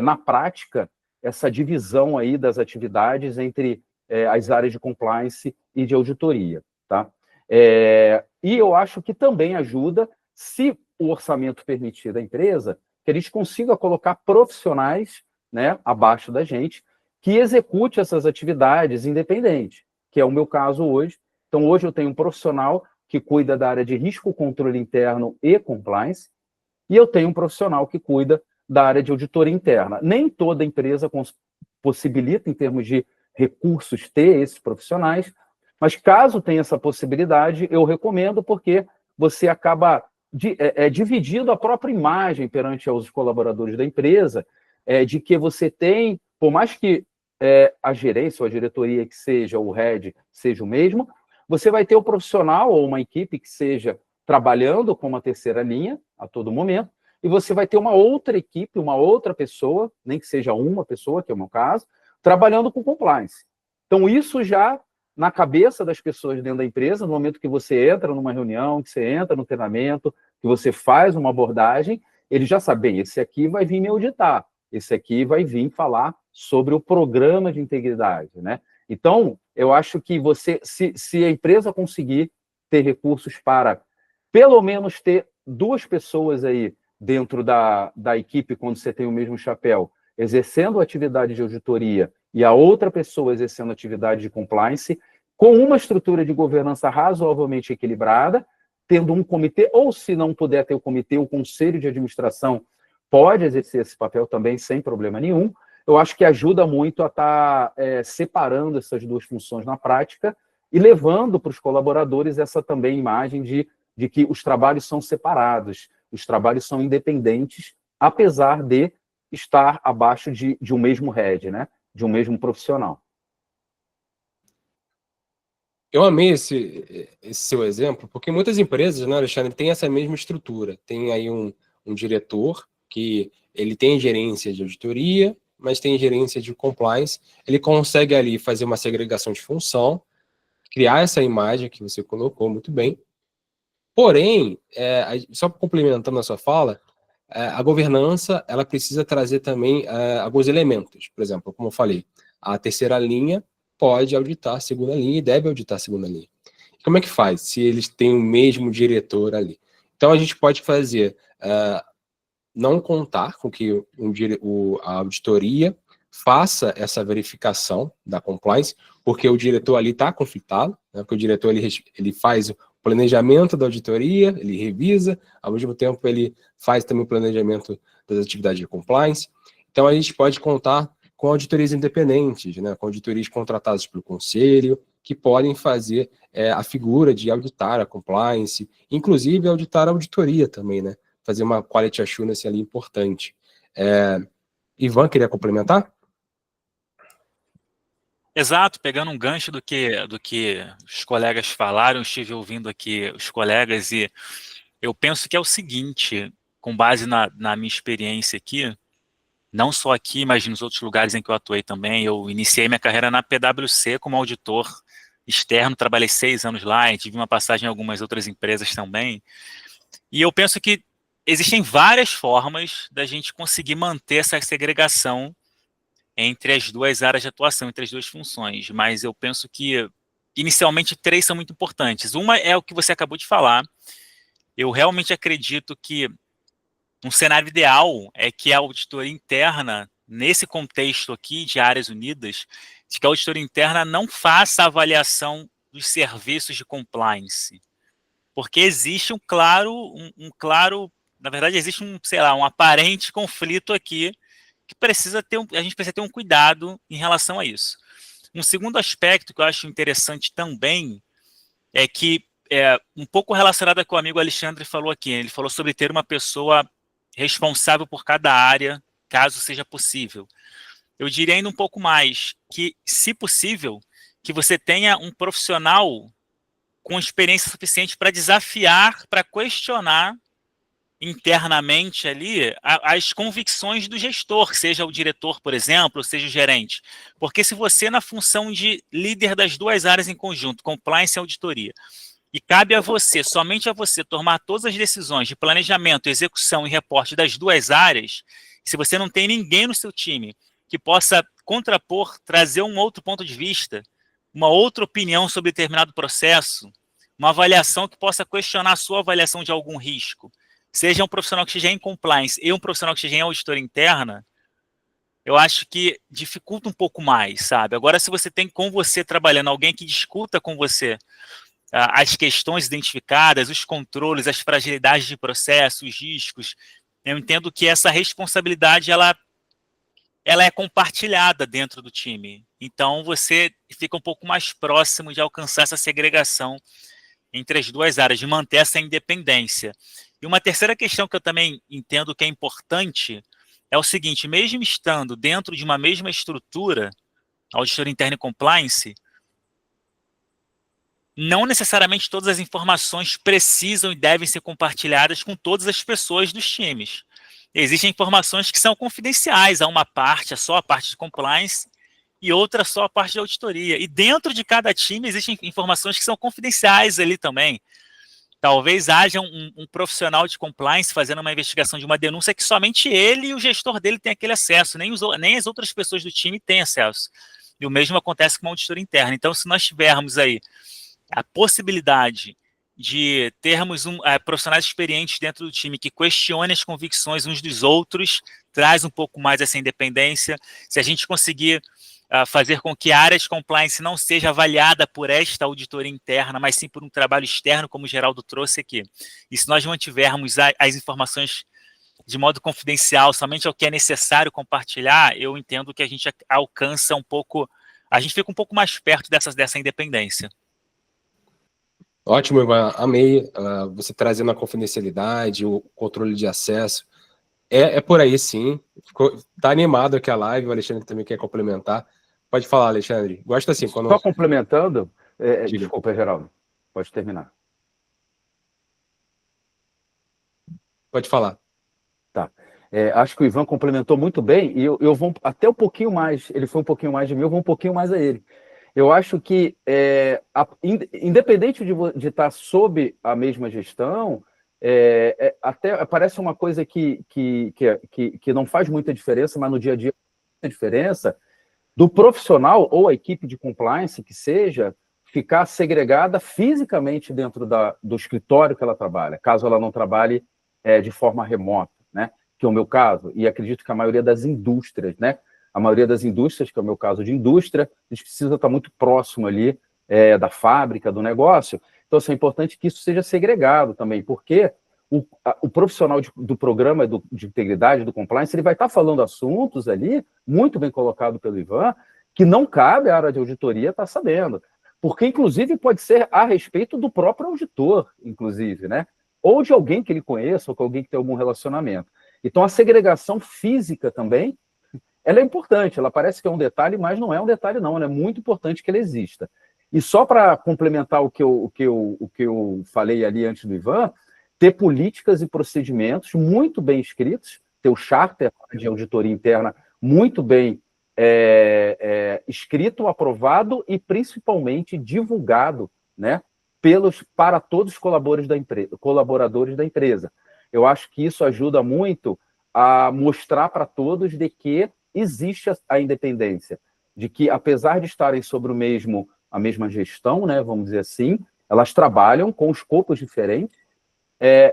Speaker 5: na prática, essa divisão aí das atividades entre as áreas de compliance e de auditoria, tá? E eu acho que também ajuda, se o orçamento permitir da empresa, que a gente consiga colocar profissionais, né, abaixo da gente, que execute essas atividades independente, que é o meu caso hoje. Então, hoje eu tenho um profissional que cuida da área de risco, controle interno e compliance, e eu tenho um profissional que cuida da área de auditoria interna. Nem toda empresa possibilita, em termos de recursos, ter esses profissionais, mas caso tenha essa possibilidade, eu recomendo, porque você acaba dividindo a própria imagem perante os colaboradores da empresa, de que você tem, por mais que a gerência ou a diretoria que seja, o head, seja o mesmo, você vai ter o profissional ou uma equipe que seja trabalhando com uma terceira linha a todo momento, e você vai ter uma outra equipe, uma outra pessoa, nem que seja uma pessoa, que é o meu caso, trabalhando com compliance. Então, isso já na cabeça das pessoas dentro da empresa, no momento que você entra numa reunião, que você entra no treinamento, que você faz uma abordagem, ele já sabe, bem, esse aqui vai vir me auditar, esse aqui vai vir falar sobre o programa de integridade, né? Então, eu acho que se a empresa conseguir ter recursos para, pelo menos, ter duas pessoas aí dentro da equipe, quando você tem o mesmo chapéu, exercendo atividade de auditoria e a outra pessoa exercendo atividade de compliance, com uma estrutura de governança razoavelmente equilibrada, tendo um comitê, ou se não puder ter o comitê, o conselho de administração pode exercer esse papel também sem problema nenhum. Eu acho que ajuda muito a estar separando essas duas funções na prática e levando para os colaboradores essa também imagem de que os trabalhos são separados, os trabalhos são independentes, apesar de estar abaixo de um mesmo head, né? De um mesmo profissional.
Speaker 1: Eu amei esse seu exemplo, porque muitas empresas, né, Alexandre, têm essa mesma estrutura. Tem aí um diretor que ele tem gerência de auditoria, mas tem gerência de compliance. Ele consegue ali fazer uma segregação de função, criar essa imagem que você colocou muito bem. Porém, só complementando a sua fala, a governança ela precisa trazer também alguns elementos. Por exemplo, como eu falei, a terceira linha pode auditar a segunda linha e deve auditar a segunda linha. Como é que faz se eles têm o mesmo diretor ali? Então, a gente pode fazer, não contar com que a auditoria faça essa verificação da compliance, porque o diretor ali está conflitado, né? Porque o diretor ele faz o planejamento da auditoria, ele revisa, ao mesmo tempo ele faz também o planejamento das atividades de compliance. Então, a gente pode contar com auditorias independentes, né, com auditorias contratadas pelo conselho, que podem fazer a figura de auditar a compliance, inclusive auditar a auditoria também, né, fazer uma quality assurance ali importante. Ivan, queria complementar?
Speaker 2: Exato, pegando um gancho do que os colegas falaram, eu estive ouvindo aqui os colegas e eu penso que é o seguinte, com base na minha experiência aqui, não só aqui, mas nos outros lugares em que eu atuei também. Eu iniciei minha carreira na PwC como auditor externo, trabalhei 6 anos lá e tive uma passagem em algumas outras empresas também. E eu penso que existem várias formas da gente conseguir manter essa segregação entre as duas áreas de atuação, entre as duas funções. Mas eu penso que, inicialmente, 3 são muito importantes. Uma é o que você acabou de falar. Eu realmente acredito que um cenário ideal é que a auditoria interna, nesse contexto aqui de áreas unidas, de que a auditoria interna não faça a avaliação dos serviços de compliance. Porque existe um claro, na verdade, existe um aparente conflito aqui que a gente precisa ter um cuidado em relação a isso. Um segundo aspecto que eu acho interessante também é que, um pouco relacionado com o amigo Alexandre falou aqui, ele falou sobre ter uma pessoa responsável por cada área, caso seja possível. Eu diria ainda um pouco mais, que, se possível, que você tenha um profissional com experiência suficiente para desafiar, para questionar internamente ali as convicções do gestor, seja o diretor, por exemplo, seja o gerente. Porque se você, na função de líder das duas áreas em conjunto, compliance e auditoria, e cabe a você, somente a você, tomar todas as decisões de planejamento, execução e reporte das duas áreas, se você não tem ninguém no seu time que possa contrapor, trazer um outro ponto de vista, uma outra opinião sobre determinado processo, uma avaliação que possa questionar a sua avaliação de algum risco, seja um profissional que esteja em compliance e um profissional que esteja em auditoria interna, eu acho que dificulta um pouco mais, sabe? Agora, se você tem com você trabalhando alguém que discuta com você as questões identificadas, os controles, as fragilidades de processo, os riscos, eu entendo que essa responsabilidade ela é compartilhada dentro do time. Então, você fica um pouco mais próximo de alcançar essa segregação entre as duas áreas, de manter essa independência. E uma terceira questão que eu também entendo que é importante é o seguinte, mesmo estando dentro de uma mesma estrutura, auditoria interna e compliance, não necessariamente todas as informações precisam e devem ser compartilhadas com todas as pessoas dos times. Existem informações que são confidenciais, a uma parte, só a parte de compliance, e outra só a parte de auditoria. E dentro de cada time existem informações que são confidenciais ali também. Talvez haja um profissional de compliance fazendo uma investigação de uma denúncia que somente ele e o gestor dele têm aquele acesso, nem as outras pessoas do time têm acesso. E o mesmo acontece com uma auditoria interna. Então, se nós tivermos aí a possibilidade de termos profissionais experientes dentro do time que questionem as convicções uns dos outros, traz um pouco mais essa independência. Se a gente conseguir fazer com que a área de compliance não seja avaliada por esta auditoria interna, mas sim por um trabalho externo, como o Geraldo trouxe aqui. E se nós mantivermos as informações de modo confidencial, somente ao que é necessário compartilhar, eu entendo que a gente alcança um pouco, a gente fica um pouco mais perto dessa independência.
Speaker 1: Ótimo, Ivan, amei você trazendo a confidencialidade, o controle de acesso. É por aí, sim. Tá animado aqui a live, o Alexandre também quer complementar. Pode falar, Alexandre. Gosto assim, quando...
Speaker 5: Só complementando, desculpa, Geraldo, pode terminar.
Speaker 1: Pode falar.
Speaker 5: Tá. Acho que o Ivan complementou muito bem, e eu vou até um pouquinho mais, ele foi um pouquinho mais de mim, eu vou um pouquinho mais a ele. Eu acho que, independente de estar sob a mesma gestão, até parece uma coisa que não faz muita diferença, mas no dia a dia faz muita diferença, do profissional ou a equipe de compliance, que seja, ficar segregada fisicamente dentro do escritório que ela trabalha, caso ela não trabalhe de forma remota, né? Que é o meu caso, e acredito que a maioria das indústrias, né? A maioria das indústrias, que é o meu caso de indústria, a gente precisa estar muito próximo ali da fábrica, do negócio. Então, assim, é importante que isso seja segregado também, porque o profissional do programa de integridade, do compliance, ele vai estar falando assuntos ali, muito bem colocado pelo Ivan, que não cabe à área de auditoria estar sabendo. Porque, inclusive, pode ser a respeito do próprio auditor, inclusive, né? Ou de alguém que ele conheça, ou com alguém que tem algum relacionamento. Então, a segregação física também, ela é importante, ela parece que é um detalhe, mas não é um detalhe, não. Ela é muito importante que ela exista. E só para complementar o que eu falei ali antes do Ivan, ter políticas e procedimentos muito bem escritos, ter o charter de auditoria interna muito bem escrito, aprovado e principalmente divulgado, né, para todos os colaboradores da empresa. Eu acho que isso ajuda muito a mostrar para todos de que existe a independência, de que, apesar de estarem sobre a mesma gestão, né, vamos dizer assim, elas trabalham com escopos diferentes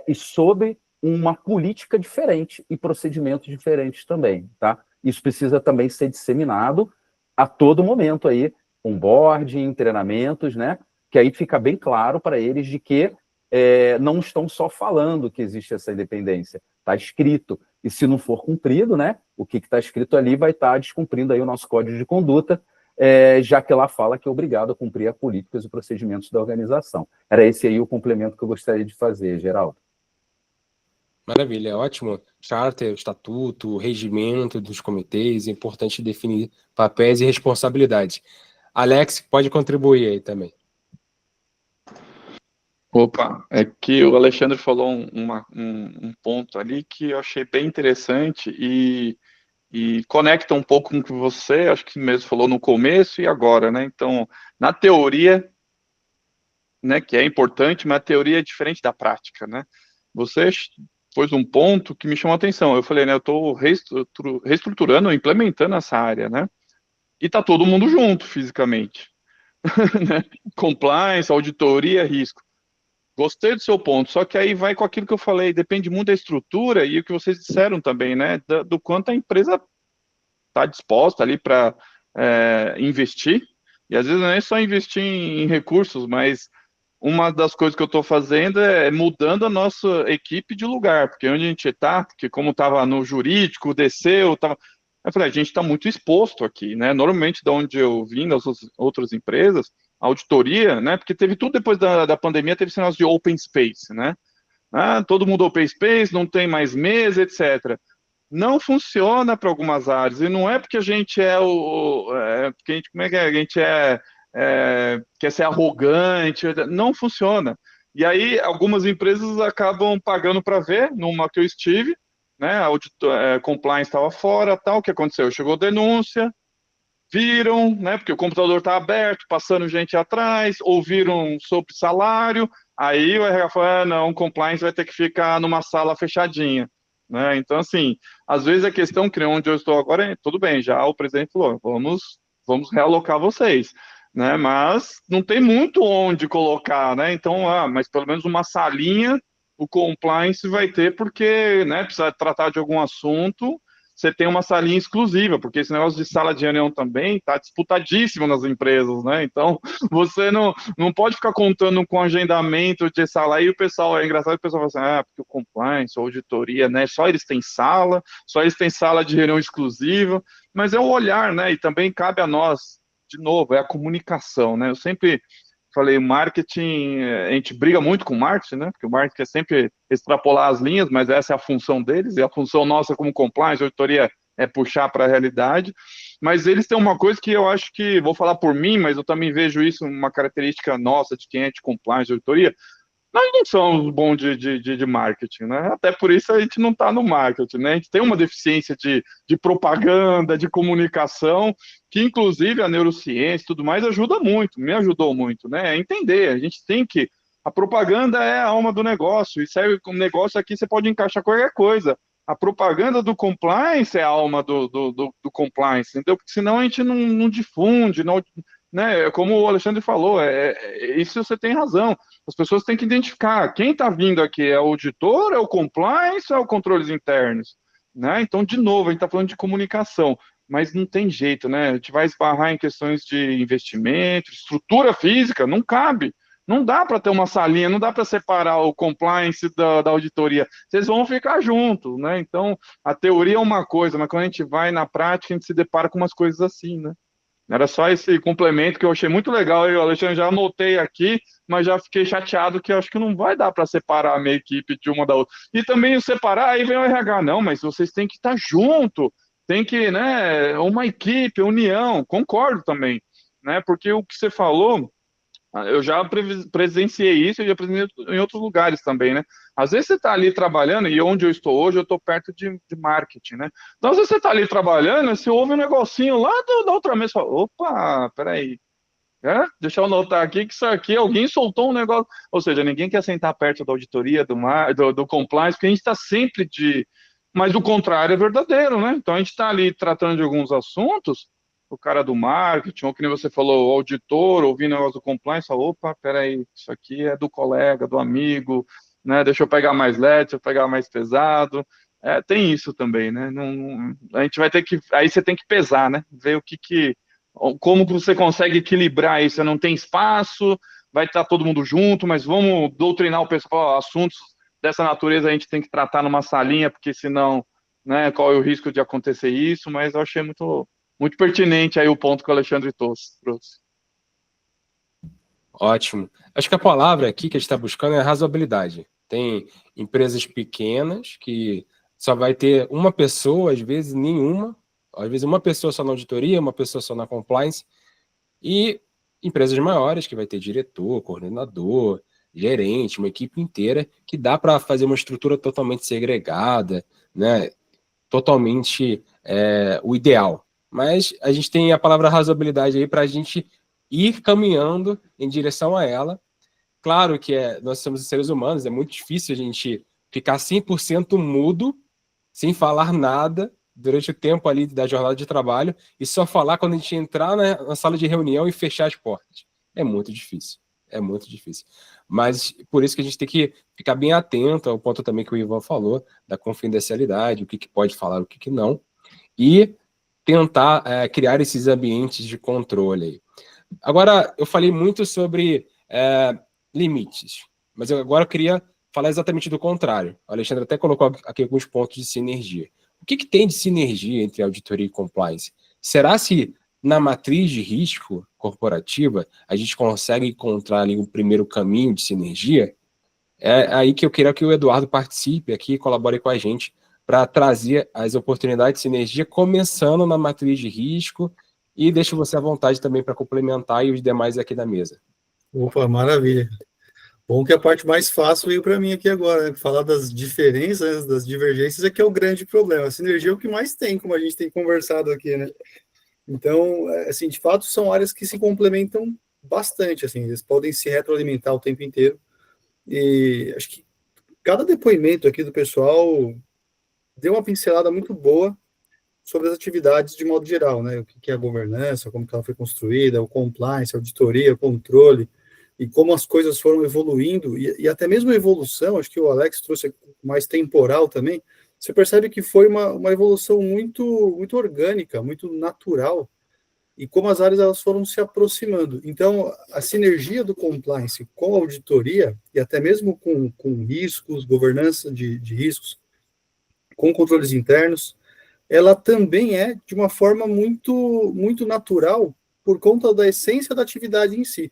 Speaker 5: e sob uma política diferente e procedimentos diferentes também, tá? Isso precisa também ser disseminado a todo momento aí, onboarding, treinamentos, né? Que aí fica bem claro para eles de que não estão só falando que existe essa independência, está escrito. E se não for cumprido, né, o que está escrito ali vai estar descumprindo aí o nosso código de conduta, já que lá fala que é obrigado a cumprir as políticas e procedimentos da organização. Era esse aí o complemento que eu gostaria de fazer, Geraldo.
Speaker 1: Maravilha, ótimo. Charter, estatuto, regimento dos comitês, é importante definir papéis e responsabilidades. Alex, pode contribuir aí também.
Speaker 3: Opa, é que o Alexandre falou um ponto ali que eu achei bem interessante e conecta um pouco com o que você, acho que mesmo falou no começo e agora, né? Então, na teoria, né, que é importante, mas a teoria é diferente da prática, né? Você pôs um ponto que me chamou a atenção. Eu falei, né, eu estou reestruturando, implementando essa área, né? E tá todo mundo junto fisicamente, né? Compliance, auditoria, risco. Gostei do seu ponto, só que aí vai com aquilo que eu falei, depende muito da estrutura e o que vocês disseram também, né, do quanto a empresa está disposta ali para investir, e às vezes não é só investir em recursos, mas uma das coisas que eu estou fazendo é mudando a nossa equipe de lugar, porque onde a gente está, porque como estava no jurídico, desceu, eu falei, a gente está muito exposto aqui, né, normalmente de onde eu vim, das outras empresas, auditoria, né? Porque teve tudo depois da pandemia, teve esse negócio de open space, né? Todo mundo open space, não tem mais mesa, etc. Não funciona para algumas áreas, e não é porque a gente porque a gente, como é que é? A gente quer ser arrogante, não funciona. E aí, algumas empresas acabam pagando para ver, numa que eu estive, né? A compliance estava fora, tal, o que aconteceu? Chegou denúncia, viram, né, porque o computador está aberto, passando gente atrás, ouviram sobre salário, aí o RH falou, não, o compliance vai ter que ficar numa sala fechadinha, né, então assim, às vezes a questão, que onde eu estou agora, tudo bem, já o presidente falou, vamos realocar vocês, né, mas não tem muito onde colocar, né, então, mas pelo menos uma salinha, o compliance vai ter, porque, né, precisa tratar de algum assunto, você tem uma salinha exclusiva, porque esse negócio de sala de reunião também está disputadíssimo nas empresas, né? Então, você não pode ficar contando com agendamento de sala. Aí o pessoal, é engraçado, o pessoal fala assim, porque o compliance, a auditoria, né? Só eles têm sala de reunião exclusiva, mas é o olhar, né? E também cabe a nós, de novo, é a comunicação, né? Eu sempre falei, o marketing, a gente briga muito com o marketing, né? Porque o marketing é sempre extrapolar as linhas, mas essa é a função deles, e a função nossa como compliance, auditoria, é puxar para a realidade. Mas eles têm uma coisa que eu acho que, vou falar por mim, mas eu também vejo isso uma característica nossa de quem é de compliance, auditoria. Nós não somos bons de marketing, né? Até por isso a gente não está no marketing, né? A gente tem uma deficiência de propaganda, de comunicação, que inclusive a neurociência e tudo mais ajuda muito, me ajudou muito, né? É entender, a gente tem que... A propaganda é a alma do negócio, e serve como negócio aqui, você pode encaixar qualquer coisa. A propaganda do compliance é a alma do compliance, entendeu? Porque senão a gente não difunde, não... Né, como o Alexandre falou, isso você tem razão. As pessoas têm que identificar quem está vindo aqui, é o auditor, é o compliance, é o controles internos, né? Então, de novo, a gente está falando de comunicação, mas não tem jeito, né? A gente vai esbarrar em questões de investimento, estrutura física, não cabe. Não dá para ter uma salinha, não dá para separar o compliance da auditoria. Vocês vão ficar juntos, né? Então, a teoria é uma coisa, mas quando a gente vai na prática, a gente se depara com umas coisas assim, né? Era só esse complemento que eu achei muito legal. Eu, Alexandre, já anotei aqui, mas já fiquei chateado que eu acho que não vai dar para separar a minha equipe de uma da outra. E também separar, aí vem o RH, não, mas vocês têm que estar junto, tem que, né, uma equipe, união, concordo também, né, porque o que você falou, eu já presenciei isso, eu já presenciei em outros lugares também, né? Às vezes você está ali trabalhando, e onde eu estou hoje, eu estou perto de marketing, né? Então, às vezes você está ali trabalhando, você ouve um negocinho lá da outra mesa, fala, opa, peraí, deixa eu anotar aqui que isso aqui, alguém soltou um negócio, ou seja, ninguém quer sentar perto da auditoria, do compliance, porque a gente está sempre de... Mas o contrário é verdadeiro, né? Então, a gente está ali tratando de alguns assuntos, o cara do marketing, ou que nem você falou, o auditor, ouvindo o negócio do compliance, fala, opa, peraí, isso aqui é do colega, do amigo, né, deixa eu pegar mais leve, deixa eu pegar mais pesado, tem isso também, né, a gente vai ter que, aí você tem que pesar, né, ver como você consegue equilibrar isso, você não tem espaço, vai estar todo mundo junto, mas vamos doutrinar o pessoal, assuntos dessa natureza a gente tem que tratar numa salinha, porque senão, né, qual é o risco de acontecer isso, mas eu achei muito pertinente aí o ponto que o Alexandre trouxe.
Speaker 1: Ótimo. Acho que a palavra aqui que a gente está buscando é razoabilidade. Tem empresas pequenas que só vai ter uma pessoa, às vezes nenhuma, às vezes uma pessoa só na auditoria, uma pessoa só na compliance, e empresas maiores que vai ter diretor, coordenador, gerente, uma equipe inteira, que dá para fazer uma estrutura totalmente segregada, né? Totalmente o ideal. Mas a gente tem a palavra razoabilidade aí para a gente ir caminhando em direção a ela. Claro que nós somos seres humanos, é muito difícil a gente ficar 100% mudo, sem falar nada, durante o tempo ali da jornada de trabalho, e só falar quando a gente entrar na sala de reunião e fechar as portas. É muito difícil. É muito difícil. Mas por isso que a gente tem que ficar bem atento ao ponto também que o Ivan falou, da confidencialidade, o que pode falar, o que não, e tentar criar esses ambientes de controle aí. Agora, eu falei muito sobre limites, mas agora eu queria falar exatamente do contrário. O Alexandre até colocou aqui alguns pontos de sinergia. O que tem de sinergia entre auditoria e compliance? Será se na matriz de risco corporativa a gente consegue encontrar ali um primeiro caminho de sinergia? É aí que eu queria que o Eduardo participe aqui e colabore com a gente para trazer as oportunidades de sinergia, começando na matriz de risco, e deixo você à vontade também para complementar e os demais aqui da mesa.
Speaker 4: Opa, maravilha. Bom que a parte mais fácil veio para mim aqui agora, né? Falar das diferenças, das divergências é que é o grande problema. A sinergia é o que mais tem, como a gente tem conversado aqui, né? Então, assim, de fato, são áreas que se complementam bastante, assim, eles podem se retroalimentar o tempo inteiro. E acho que cada depoimento aqui do pessoal deu uma pincelada muito boa sobre as atividades de modo geral, né? O que é a governança, como que ela foi construída, o compliance, a auditoria, o controle, e como as coisas foram evoluindo, e até mesmo a evolução, acho que o Alex trouxe mais temporal também, você percebe que foi uma evolução muito orgânica, muito natural, e como as áreas elas foram se aproximando. Então, a sinergia do compliance com a auditoria, e até mesmo com riscos, governança de riscos, com controles internos, ela também é de uma forma muito natural por conta da essência da atividade em si.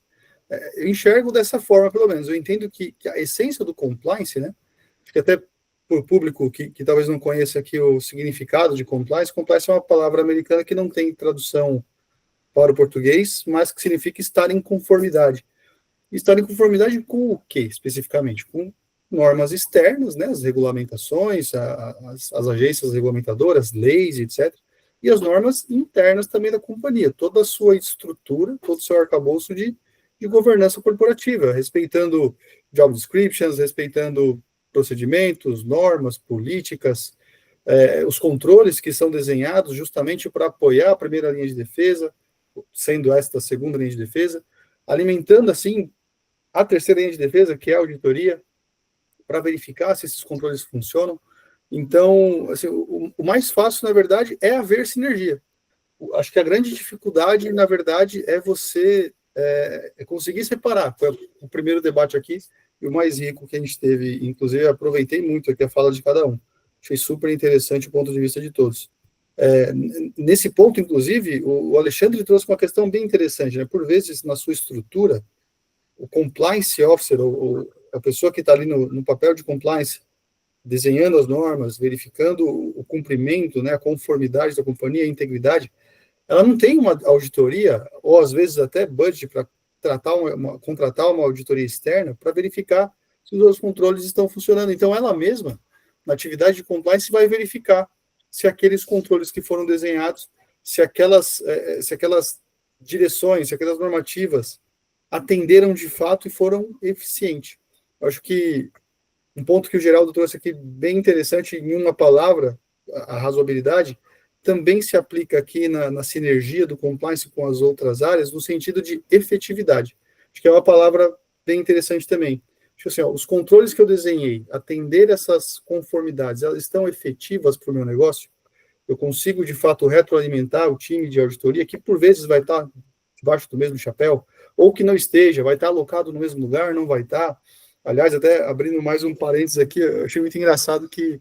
Speaker 4: Eu enxergo dessa forma, pelo menos. Eu entendo que a essência do compliance, né? Acho que até para o público que talvez não conheça aqui o significado de compliance, compliance é uma palavra americana que não tem tradução para o português, mas que significa estar em conformidade. Estar em conformidade com o quê, especificamente? Com normas externas, né, as regulamentações, as agências regulamentadoras, leis, etc., e as normas internas também da companhia, toda a sua estrutura, todo o seu arcabouço de governança corporativa, respeitando job descriptions, respeitando procedimentos, normas, políticas, os controles que são desenhados justamente para apoiar a primeira linha de defesa, sendo esta a segunda linha de defesa, alimentando, assim, a terceira linha de defesa, que é a auditoria, para verificar se esses controles funcionam. Então, assim, o mais fácil, na verdade, é haver sinergia. Acho que a grande dificuldade, na verdade, é você conseguir separar. Foi o primeiro debate aqui, e o mais rico que a gente teve. Inclusive, aproveitei muito aqui a fala de cada um. Achei super interessante o ponto de vista de todos. Nesse ponto, inclusive, o Alexandre trouxe uma questão bem interessante, né? Por vezes, na sua estrutura, o compliance officer, ou a pessoa que está ali no papel de compliance, desenhando as normas, verificando o cumprimento, né, a conformidade da companhia, a integridade, ela não tem uma auditoria, ou às vezes até budget para contratar uma auditoria externa para verificar se os controles estão funcionando. Então, ela mesma, na atividade de compliance, vai verificar se aqueles controles que foram desenhados, se aquelas direções, se aquelas normativas atenderam de fato e foram eficientes. Eu acho que um ponto que o Geraldo trouxe aqui bem interessante, em uma palavra, a razoabilidade, também se aplica aqui na sinergia do compliance com as outras áreas, no sentido de efetividade. Acho que é uma palavra bem interessante também. Acho que, assim, os controles que eu desenhei, atender essas conformidades, elas estão efetivas para o meu negócio? Eu consigo, de fato, retroalimentar o time de auditoria, que por vezes vai estar debaixo do mesmo chapéu, ou que não esteja, vai estar alocado no mesmo lugar, não vai estar. Aliás, até abrindo mais um parênteses aqui, eu achei muito engraçado que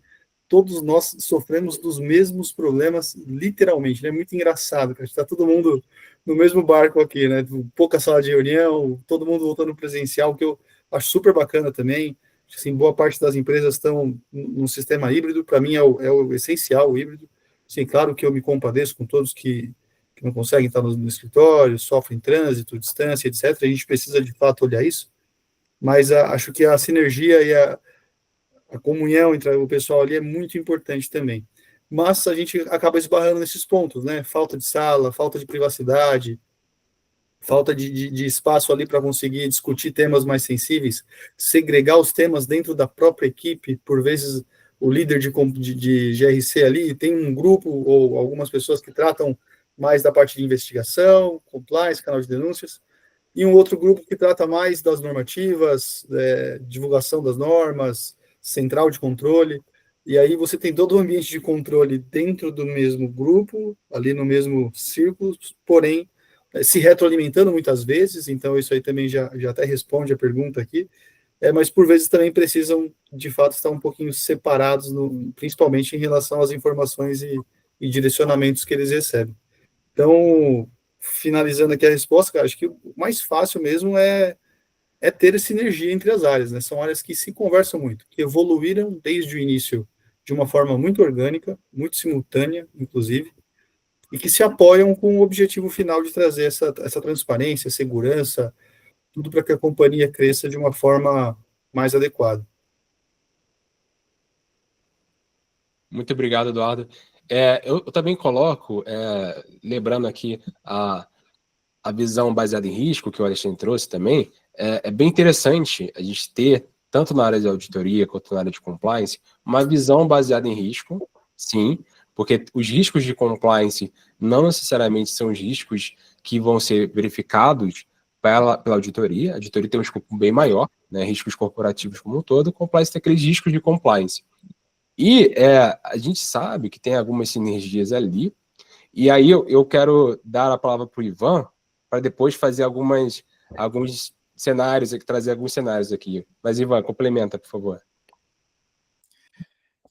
Speaker 4: todos nós sofremos dos mesmos problemas, literalmente, né? Muito engraçado, que a gente está todo mundo no mesmo barco aqui, né? Pouca sala de reunião, todo mundo voltando presencial, que eu acho super bacana também. Assim, boa parte das empresas estão num sistema híbrido, para mim é o essencial, o híbrido. Sim, claro que eu me compadeço com todos que não conseguem estar no escritório, sofrem trânsito, distância, etc. A gente precisa, de fato, olhar isso. Mas acho que a sinergia e a comunhão entre o pessoal ali é muito importante também. Mas a gente acaba esbarrando nesses pontos, né? Falta de sala, falta de privacidade, falta de espaço ali para conseguir discutir temas mais sensíveis, segregar os temas dentro da própria equipe. Por vezes, o líder de GRC ali tem um grupo ou algumas pessoas que tratam mais da parte de investigação, compliance, canal de denúncias, e um outro grupo que trata mais das normativas, divulgação das normas, central de controle, e aí você tem todo o ambiente de controle dentro do mesmo grupo, ali no mesmo círculo, porém, se retroalimentando muitas vezes, então isso aí também já até responde a pergunta aqui, mas por vezes também precisam, de fato, estar um pouquinho separados, principalmente em relação às informações e direcionamentos que eles recebem. Então, finalizando aqui a resposta, cara, acho que o mais fácil mesmo é ter sinergia entre as áreas, né? São áreas que se conversam muito, que evoluíram desde o início de uma forma muito orgânica, muito simultânea, inclusive, e que se apoiam com o objetivo final de trazer essa transparência, segurança, tudo para que a companhia cresça de uma forma mais adequada.
Speaker 1: Muito obrigado, Eduardo. Eu também coloco, lembrando aqui a visão baseada em risco, que o Alexandre trouxe também, é bem interessante a gente ter, tanto na área de auditoria quanto na área de compliance, uma visão baseada em risco, sim, porque os riscos de compliance não necessariamente são os riscos que vão ser verificados pela auditoria. A auditoria tem um escopo bem maior, né, riscos corporativos como um todo, compliance tem aqueles riscos de compliance. E a gente sabe que tem algumas sinergias ali, e aí eu quero dar a palavra para o Ivan, para depois fazer alguns cenários, trazer alguns cenários aqui. Mas, Ivan, complementa, por favor.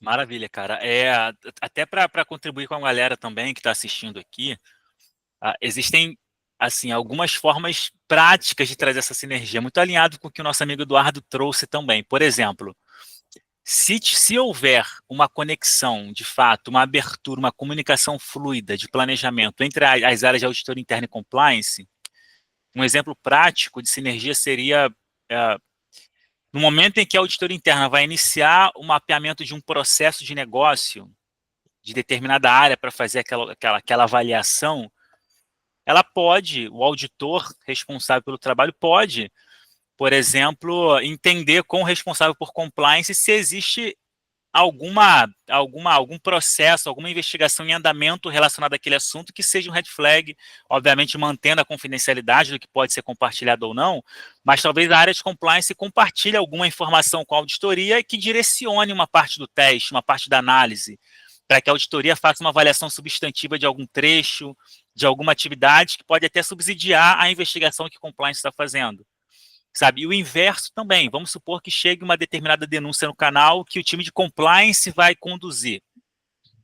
Speaker 2: Maravilha, cara. Até para contribuir com a galera também que está assistindo aqui, existem assim algumas formas práticas de trazer essa sinergia, muito alinhado com o que o nosso amigo Eduardo trouxe também. Por exemplo, se houver uma conexão, de fato, uma abertura, uma comunicação fluida de planejamento entre as áreas de auditoria interna e compliance, um exemplo prático de sinergia seria no momento em que a auditoria interna vai iniciar o mapeamento de um processo de negócio de determinada área para fazer aquela avaliação, ela pode, o auditor responsável pelo trabalho pode, por exemplo, entender com o responsável por compliance se existe algum processo, alguma investigação em andamento relacionada àquele assunto que seja um red flag, obviamente mantendo a confidencialidade do que pode ser compartilhado ou não, mas talvez a área de compliance compartilhe alguma informação com a auditoria que direcione uma parte do teste, uma parte da análise, para que a auditoria faça uma avaliação substantiva de algum trecho, de alguma atividade que pode até subsidiar a investigação que compliance está fazendo. Sabe? E o inverso também. Vamos supor que chegue uma determinada denúncia no canal que o time de compliance vai conduzir.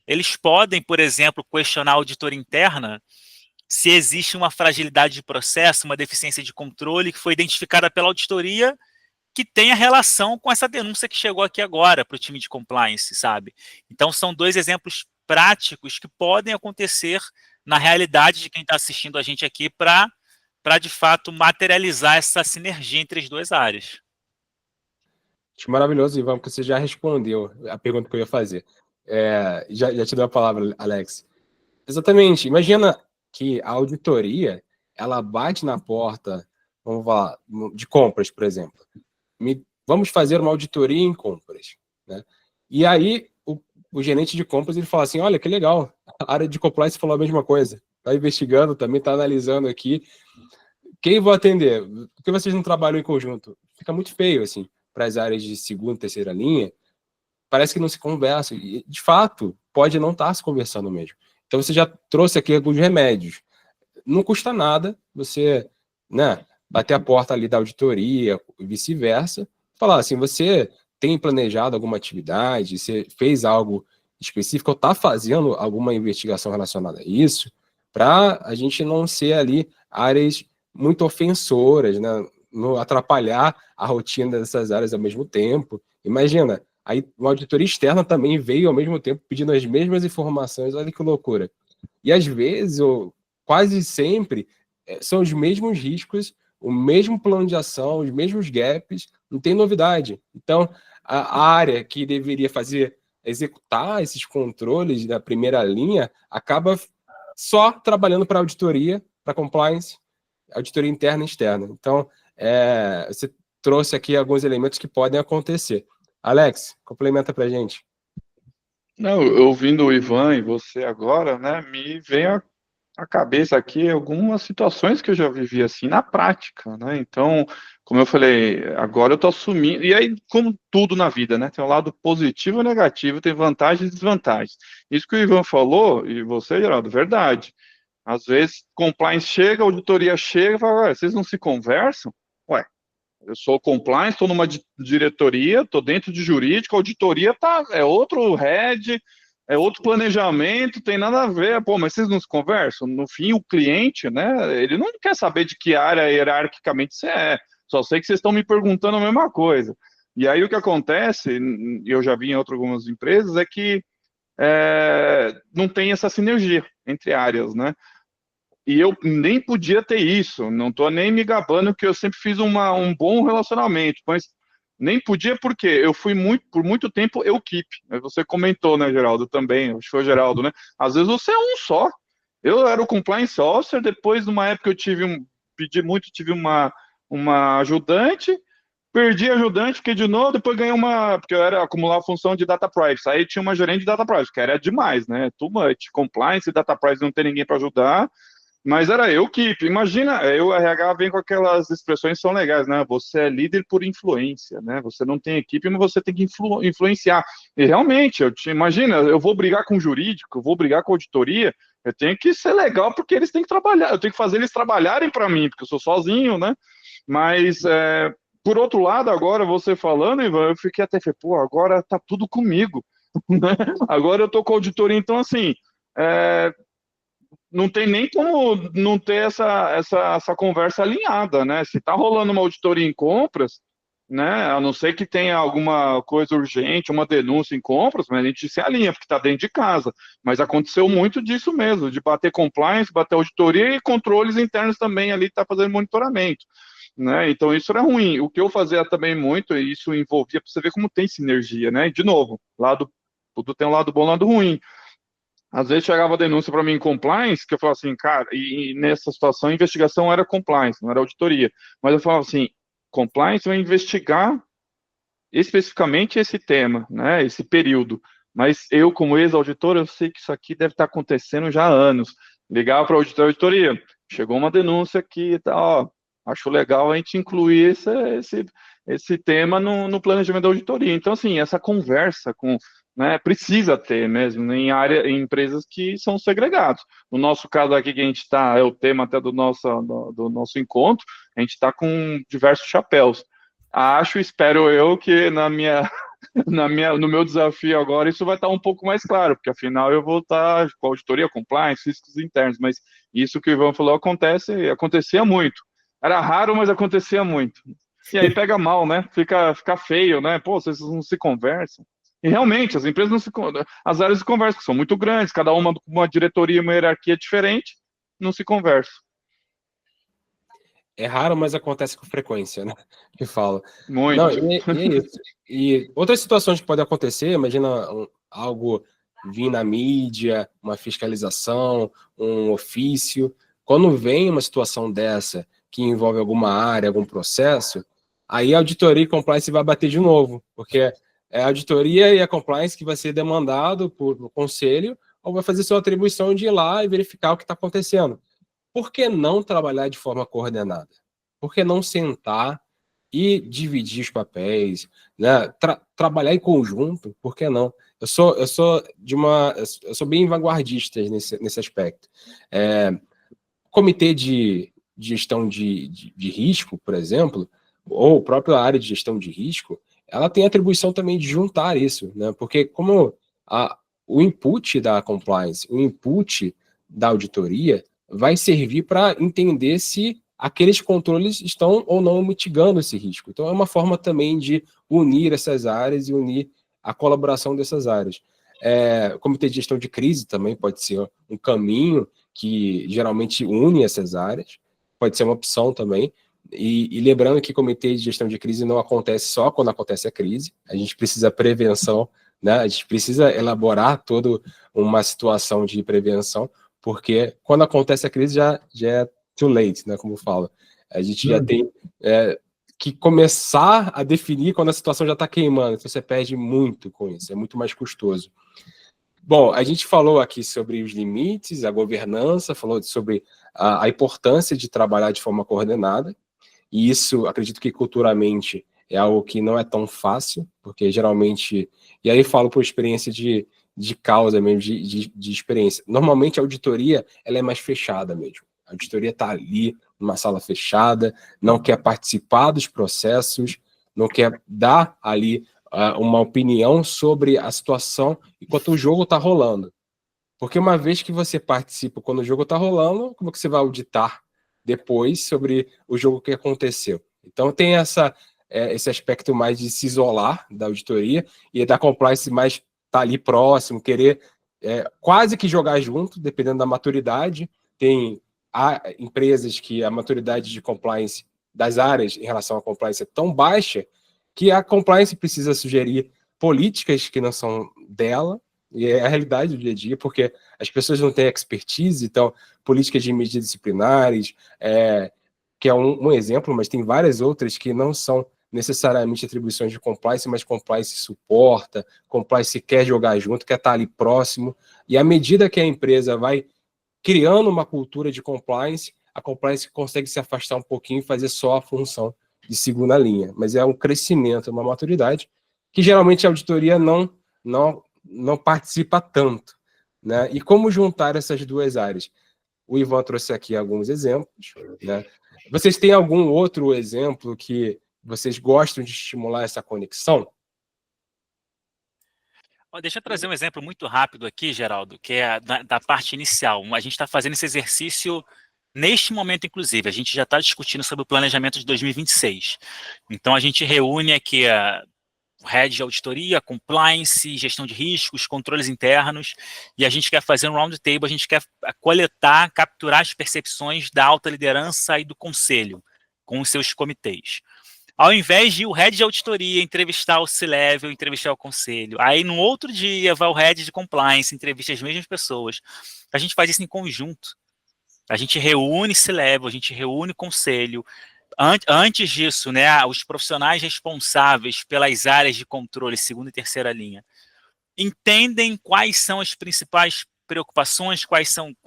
Speaker 2: Eles podem, por exemplo, questionar a auditoria interna se existe uma fragilidade de processo, uma deficiência de controle que foi identificada pela auditoria que tenha relação com essa denúncia que chegou aqui agora para o time de compliance, sabe? Então, são dois exemplos práticos que podem acontecer na realidade de quem está assistindo a gente aqui para de fato materializar essa sinergia entre as duas áreas.
Speaker 1: Acho maravilhoso, Ivan, porque você já respondeu a pergunta que eu ia fazer. Já te dou a palavra, Alex. Exatamente. Imagina que a auditoria, ela bate na porta, vamos falar, de compras, por exemplo. Vamos fazer uma auditoria em compras, né? E aí, o gerente de compras, ele fala assim, olha, que legal, a área de compliance falou a mesma coisa. Está investigando também, está analisando aqui. Quem vou atender? Por que vocês não trabalham em conjunto? Fica muito feio, assim, para as áreas de segunda e terceira linha. Parece que não se conversa. E, de fato, pode não estar se conversando mesmo. Então, você já trouxe aqui alguns remédios. Não custa nada você, né, bater a porta ali da auditoria e vice-versa. Falar assim, você tem planejado alguma atividade? Você fez algo específico ou está fazendo alguma investigação relacionada a isso? Para a gente não ser ali áreas muito ofensoras, né? Não atrapalhar a rotina dessas áreas ao mesmo tempo. Imagina, aí uma auditoria externa também veio ao mesmo tempo pedindo as mesmas informações, olha que loucura. E às vezes, ou quase sempre, são os mesmos riscos, o mesmo plano de ação, os mesmos gaps, não tem novidade. Então, a área que deveria executar esses controles da primeira linha, acaba só trabalhando para auditoria, para compliance, auditoria interna e externa. Então, você trouxe aqui alguns elementos que podem acontecer. Alex, complementa para a gente.
Speaker 3: Não, ouvindo o Ivan e você agora, né, me vem a cabeça aqui algumas situações que eu já vivi assim na prática, né? Então, como eu falei, agora eu tô assumindo, e aí, como tudo na vida, né? Tem um lado positivo e negativo, tem vantagens e desvantagens. Isso que o Ivan falou, e você, Geraldo, verdade. Às vezes, compliance chega, auditoria chega e fala, ué, vocês não se conversam? Ué, eu sou compliance, estou numa diretoria, estou dentro de jurídico, auditoria é outro head, é outro planejamento, tem nada a ver. Pô, mas vocês não se conversam? No fim, o cliente, né, ele não quer saber de que área hierarquicamente você é. Só sei que vocês estão me perguntando a mesma coisa. E aí o que acontece, e eu já vi em algumas empresas, é que não tem essa sinergia entre áreas, né? E eu nem podia ter isso, não estou nem me gabando que eu sempre fiz um bom relacionamento, mas nem podia porque eu fui por muito tempo equipe. Você comentou, né, Geraldo, também, acho que foi o Geraldo, né? Às vezes você é um só. Eu era o compliance officer, depois, numa época, eu tive uma ajudante, perdi a ajudante, fiquei de novo, depois ganhei porque eu era acumular a função de data privacy, aí tinha uma gerente de data privacy, que era demais, né? Too much, compliance, data privacy, não tem ninguém para ajudar. Mas era eu que, imagina, o RH vem com aquelas expressões que são legais, né? Você é líder por influência, né? Você não tem equipe, mas você tem que influenciar. E realmente, imagina, eu vou brigar com o jurídico, eu vou brigar com a auditoria, eu tenho que ser legal porque eles têm que trabalhar, eu tenho que fazer eles trabalharem para mim, porque eu sou sozinho, né? Mas, por outro lado, agora você falando, Ivan, eu fiquei até, pô, agora tá tudo comigo, né? Agora eu tô com a auditoria, então assim, não tem nem como não ter essa conversa alinhada, né? Se está rolando uma auditoria em compras, né? A não ser que tenha alguma coisa urgente, uma denúncia em compras, mas a gente se alinha, porque está dentro de casa. Mas aconteceu muito disso mesmo, de bater compliance, bater auditoria e controles internos também ali, está fazendo monitoramento. Né? Então isso era ruim. O que eu fazia também muito, e isso envolvia, para você ver como tem sinergia, né? E de novo, tudo tem um lado bom e um lado ruim. Às vezes chegava a denúncia para mim em compliance, que eu falava assim, cara, e nessa situação a investigação era compliance, não era auditoria. Mas eu falava assim, compliance vai investigar especificamente esse tema, né, esse período. Mas eu, como ex-auditor, eu sei que isso aqui deve estar acontecendo já há anos. Ligava para a auditoria, chegou uma denúncia aqui, tá, ó, acho legal a gente incluir esse tema no planejamento da auditoria. Então, assim, essa conversa né, precisa ter mesmo em empresas que são segregados. No nosso caso aqui que a gente está, é o tema até do nosso encontro, a gente está com diversos chapéus. Espero eu que no meu desafio agora isso vai estar um pouco mais claro, porque afinal eu vou estar com auditoria, compliance, riscos internos, mas isso que o Ivan falou acontecia muito. Era raro, mas acontecia muito. E aí pega mal, né? Fica feio, né? Pô, vocês não se conversam. E realmente, as empresas não se as áreas de conversa são muito grandes, cada uma com uma diretoria e uma hierarquia diferente, não se conversam.
Speaker 1: É raro, mas acontece com frequência, né? Que fala.
Speaker 3: Muito.
Speaker 1: Não, e é isso. E outras situações que podem acontecer, imagina algo vir na mídia, uma fiscalização, um ofício. Quando vem uma situação dessa que envolve alguma área, algum processo, aí a auditoria e compliance vai bater de novo, porque é a auditoria e a compliance que vai ser demandado por conselho ou vai fazer sua atribuição de ir lá e verificar o que está acontecendo. Por que não trabalhar de forma coordenada? Por que não sentar e dividir os papéis, né? Trabalhar em conjunto? Por que não? Eu sou bem vanguardista nesse aspecto. Comitê de gestão de risco, por exemplo, ou a própria área de gestão de risco, ela tem a atribuição também de juntar isso, né? Porque como o input da compliance, o input da auditoria vai servir para entender se aqueles controles estão ou não mitigando esse risco. Então, é uma forma também de unir essas áreas e unir a colaboração dessas áreas. O Comitê de Gestão de Crise também pode ser um caminho que geralmente une essas áreas, pode ser uma opção também. E lembrando que Comitê de Gestão de Crise não acontece só quando acontece a crise, a gente precisa prevenção, né? A gente precisa elaborar toda uma situação de prevenção, porque quando acontece a crise já é too late, né, como fala. A gente já tem que começar a definir quando a situação já está queimando, então você perde muito com isso, é muito mais custoso. Bom, a gente falou aqui sobre os limites, a governança, falou sobre a importância de trabalhar de forma coordenada, e isso, acredito que culturalmente é algo que não é tão fácil, porque geralmente, e aí falo por experiência de causa mesmo, de experiência. Normalmente a auditoria, ela é mais fechada mesmo. A auditoria está ali, numa sala fechada, não quer participar dos processos, não quer dar ali uma opinião sobre a situação enquanto o jogo está rolando. Porque uma vez que você participa quando o jogo está rolando, como que você vai auditar depois sobre o jogo que aconteceu? Então tem esse aspecto mais de se isolar da auditoria e da compliance mais estar ali próximo, querer quase que jogar junto, dependendo da maturidade. Há empresas que a maturidade de compliance das áreas em relação à compliance é tão baixa que a compliance precisa sugerir políticas que não são dela, e é a realidade do dia a dia, porque as pessoas não têm expertise, então políticas de medidas disciplinares, que é um exemplo, mas tem várias outras que não são necessariamente atribuições de compliance, mas compliance suporta, compliance quer jogar junto, quer estar ali próximo, e à medida que a empresa vai criando uma cultura de compliance, a compliance consegue se afastar um pouquinho e fazer só a função de segunda linha. Mas é um crescimento, uma maturidade, que geralmente a auditoria não participa tanto, né? E como juntar essas duas áreas? O Ivan trouxe aqui alguns exemplos, né? Vocês têm algum outro exemplo que vocês gostam de estimular essa conexão?
Speaker 2: Deixa eu trazer um exemplo muito rápido aqui, Geraldo, que é da parte inicial. A gente está fazendo esse exercício neste momento, inclusive. A gente já está discutindo sobre o planejamento de 2026. Então, a gente reúne aqui o head de auditoria, compliance, gestão de riscos, controles internos, e a gente quer fazer um round table, a gente quer coletar, capturar as percepções da alta liderança e do conselho, com os seus comitês. Ao invés de o head de auditoria entrevistar o C-level, entrevistar o conselho, aí no outro dia vai o head de compliance, entrevista as mesmas pessoas. A gente faz isso em conjunto. A gente reúne C-level, a gente reúne conselho. Antes disso, né, os profissionais responsáveis pelas áreas de controle, segunda e terceira linha, entendem quais são as principais preocupações, qual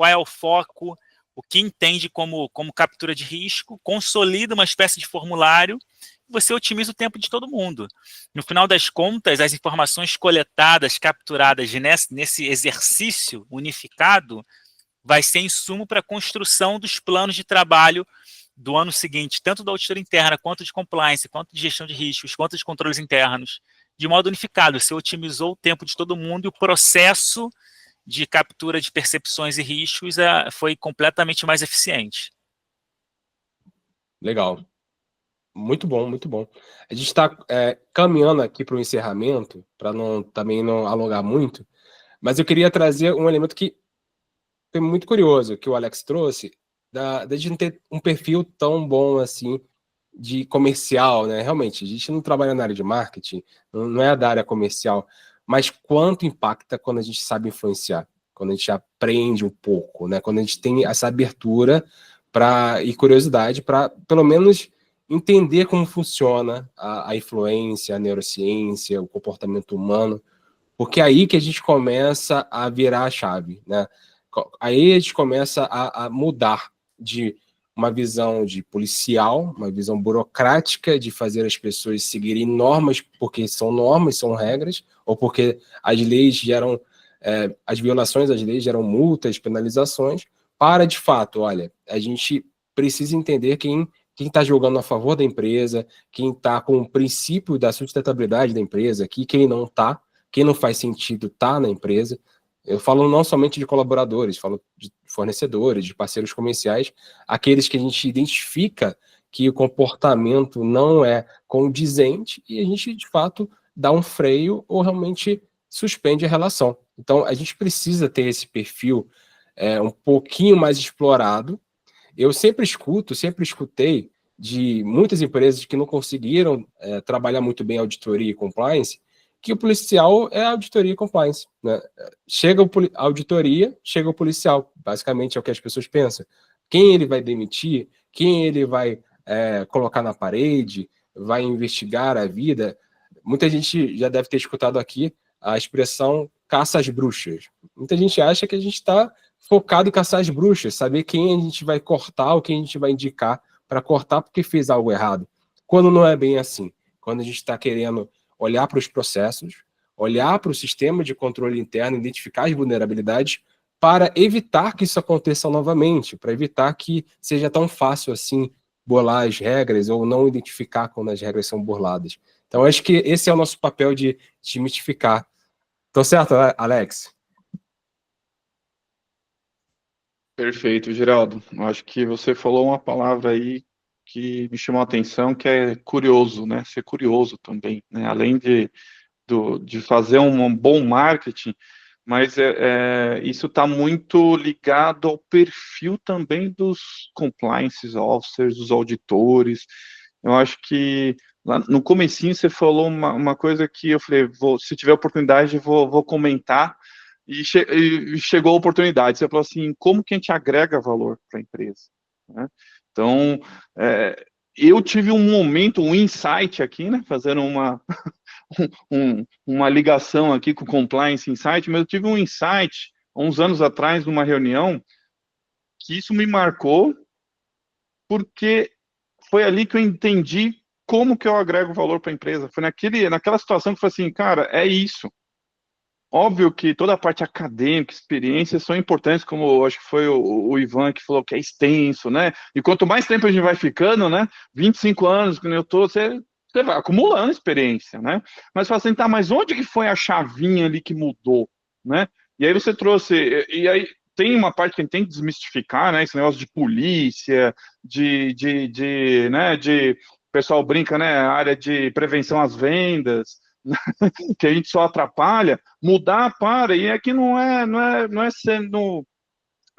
Speaker 2: é o foco, o que entende como captura de risco, consolida uma espécie de formulário, você otimiza o tempo de todo mundo. No final das contas, as informações coletadas, capturadas nesse exercício unificado, vai ser insumo para a construção dos planos de trabalho do ano seguinte, tanto da auditoria interna, quanto de compliance, quanto de gestão de riscos, quanto de controles internos, de modo unificado. Você otimizou o tempo de todo mundo e o processo de captura de percepções e riscos foi completamente mais eficiente.
Speaker 1: Legal. Muito bom, muito bom. A gente está caminhando aqui para o encerramento, para também não alongar muito, mas eu queria trazer um elemento que foi muito curioso, que o Alex trouxe, da gente não ter um perfil tão bom assim de comercial, né? Realmente, a gente não trabalha na área de marketing, não é da área comercial, mas quanto impacta quando a gente sabe influenciar, quando a gente aprende um pouco, né? Quando a gente tem essa abertura e curiosidade para, pelo menos, entender como funciona a influência, a neurociência, o comportamento humano, porque é aí que a gente começa a virar a chave, né? Aí a gente começa a mudar de uma visão de policial, uma visão burocrática de fazer as pessoas seguirem normas porque são normas, são regras, ou porque as leis geram, as violações às leis geram multas, penalizações, para de fato, olha, a gente precisa entender quem está jogando a favor da empresa, quem está com o princípio da sustentabilidade da empresa aqui, quem não está, quem não faz sentido estar na empresa. Eu falo não somente de colaboradores, falo de fornecedores, de parceiros comerciais, aqueles que a gente identifica que o comportamento não é condizente e a gente, de fato, dá um freio ou realmente suspende a relação. Então, a gente precisa ter esse perfil um pouquinho mais explorado. Eu sempre escutei de muitas empresas que não conseguiram trabalhar muito bem auditoria e compliance, que o policial é auditoria e compliance, né? Chega a auditoria, chega o policial, basicamente é o que as pessoas pensam. Quem ele vai demitir, quem ele vai colocar na parede, vai investigar a vida. Muita gente já deve ter escutado aqui a expressão caça às bruxas. Muita gente acha que a gente está focado em caçar as bruxas, saber quem a gente vai cortar ou quem a gente vai indicar para cortar porque fez algo errado. Quando não é bem assim. Quando a gente está querendo olhar para os processos, olhar para o sistema de controle interno, identificar as vulnerabilidades para evitar que isso aconteça novamente, para evitar que seja tão fácil assim burlar as regras ou não identificar quando as regras são burladas. Então, acho que esse é o nosso papel de desmitificar. Tô certo, Alex?
Speaker 3: Perfeito, Geraldo. Acho que você falou uma palavra aí que me chamou a atenção, que é curioso, né? Ser curioso também, né? Além de fazer um bom marketing, mas isso está muito ligado ao perfil também dos compliance officers, dos auditores. Eu acho que lá no comecinho você falou uma coisa que eu falei, se tiver oportunidade, vou comentar, e chegou a oportunidade. Você falou assim, como que a gente agrega valor para a empresa, né? Então, eu tive um momento, um insight aqui, né, fazendo uma ligação aqui com o Compliance Insight, mas eu tive um insight, há uns anos atrás, numa reunião, que isso me marcou, porque foi ali que eu entendi como que eu agrego valor para a empresa. Foi naquela situação que eu falei assim, cara, é isso. Óbvio que toda a parte acadêmica, experiências são importantes, como eu acho que foi o Ivan que falou que é extenso, né? E quanto mais tempo a gente vai ficando, né? 25 anos, que eu tô, você vai acumulando experiência, né? Mas fala assim, tá, mas onde que foi a chavinha ali que mudou, né? E aí você trouxe, e aí tem uma parte que a gente tem que desmistificar, né? Esse negócio de polícia, né? O pessoal brinca, né? A área de prevenção às vendas, que a gente só atrapalha, mudar para, e é que não é sendo,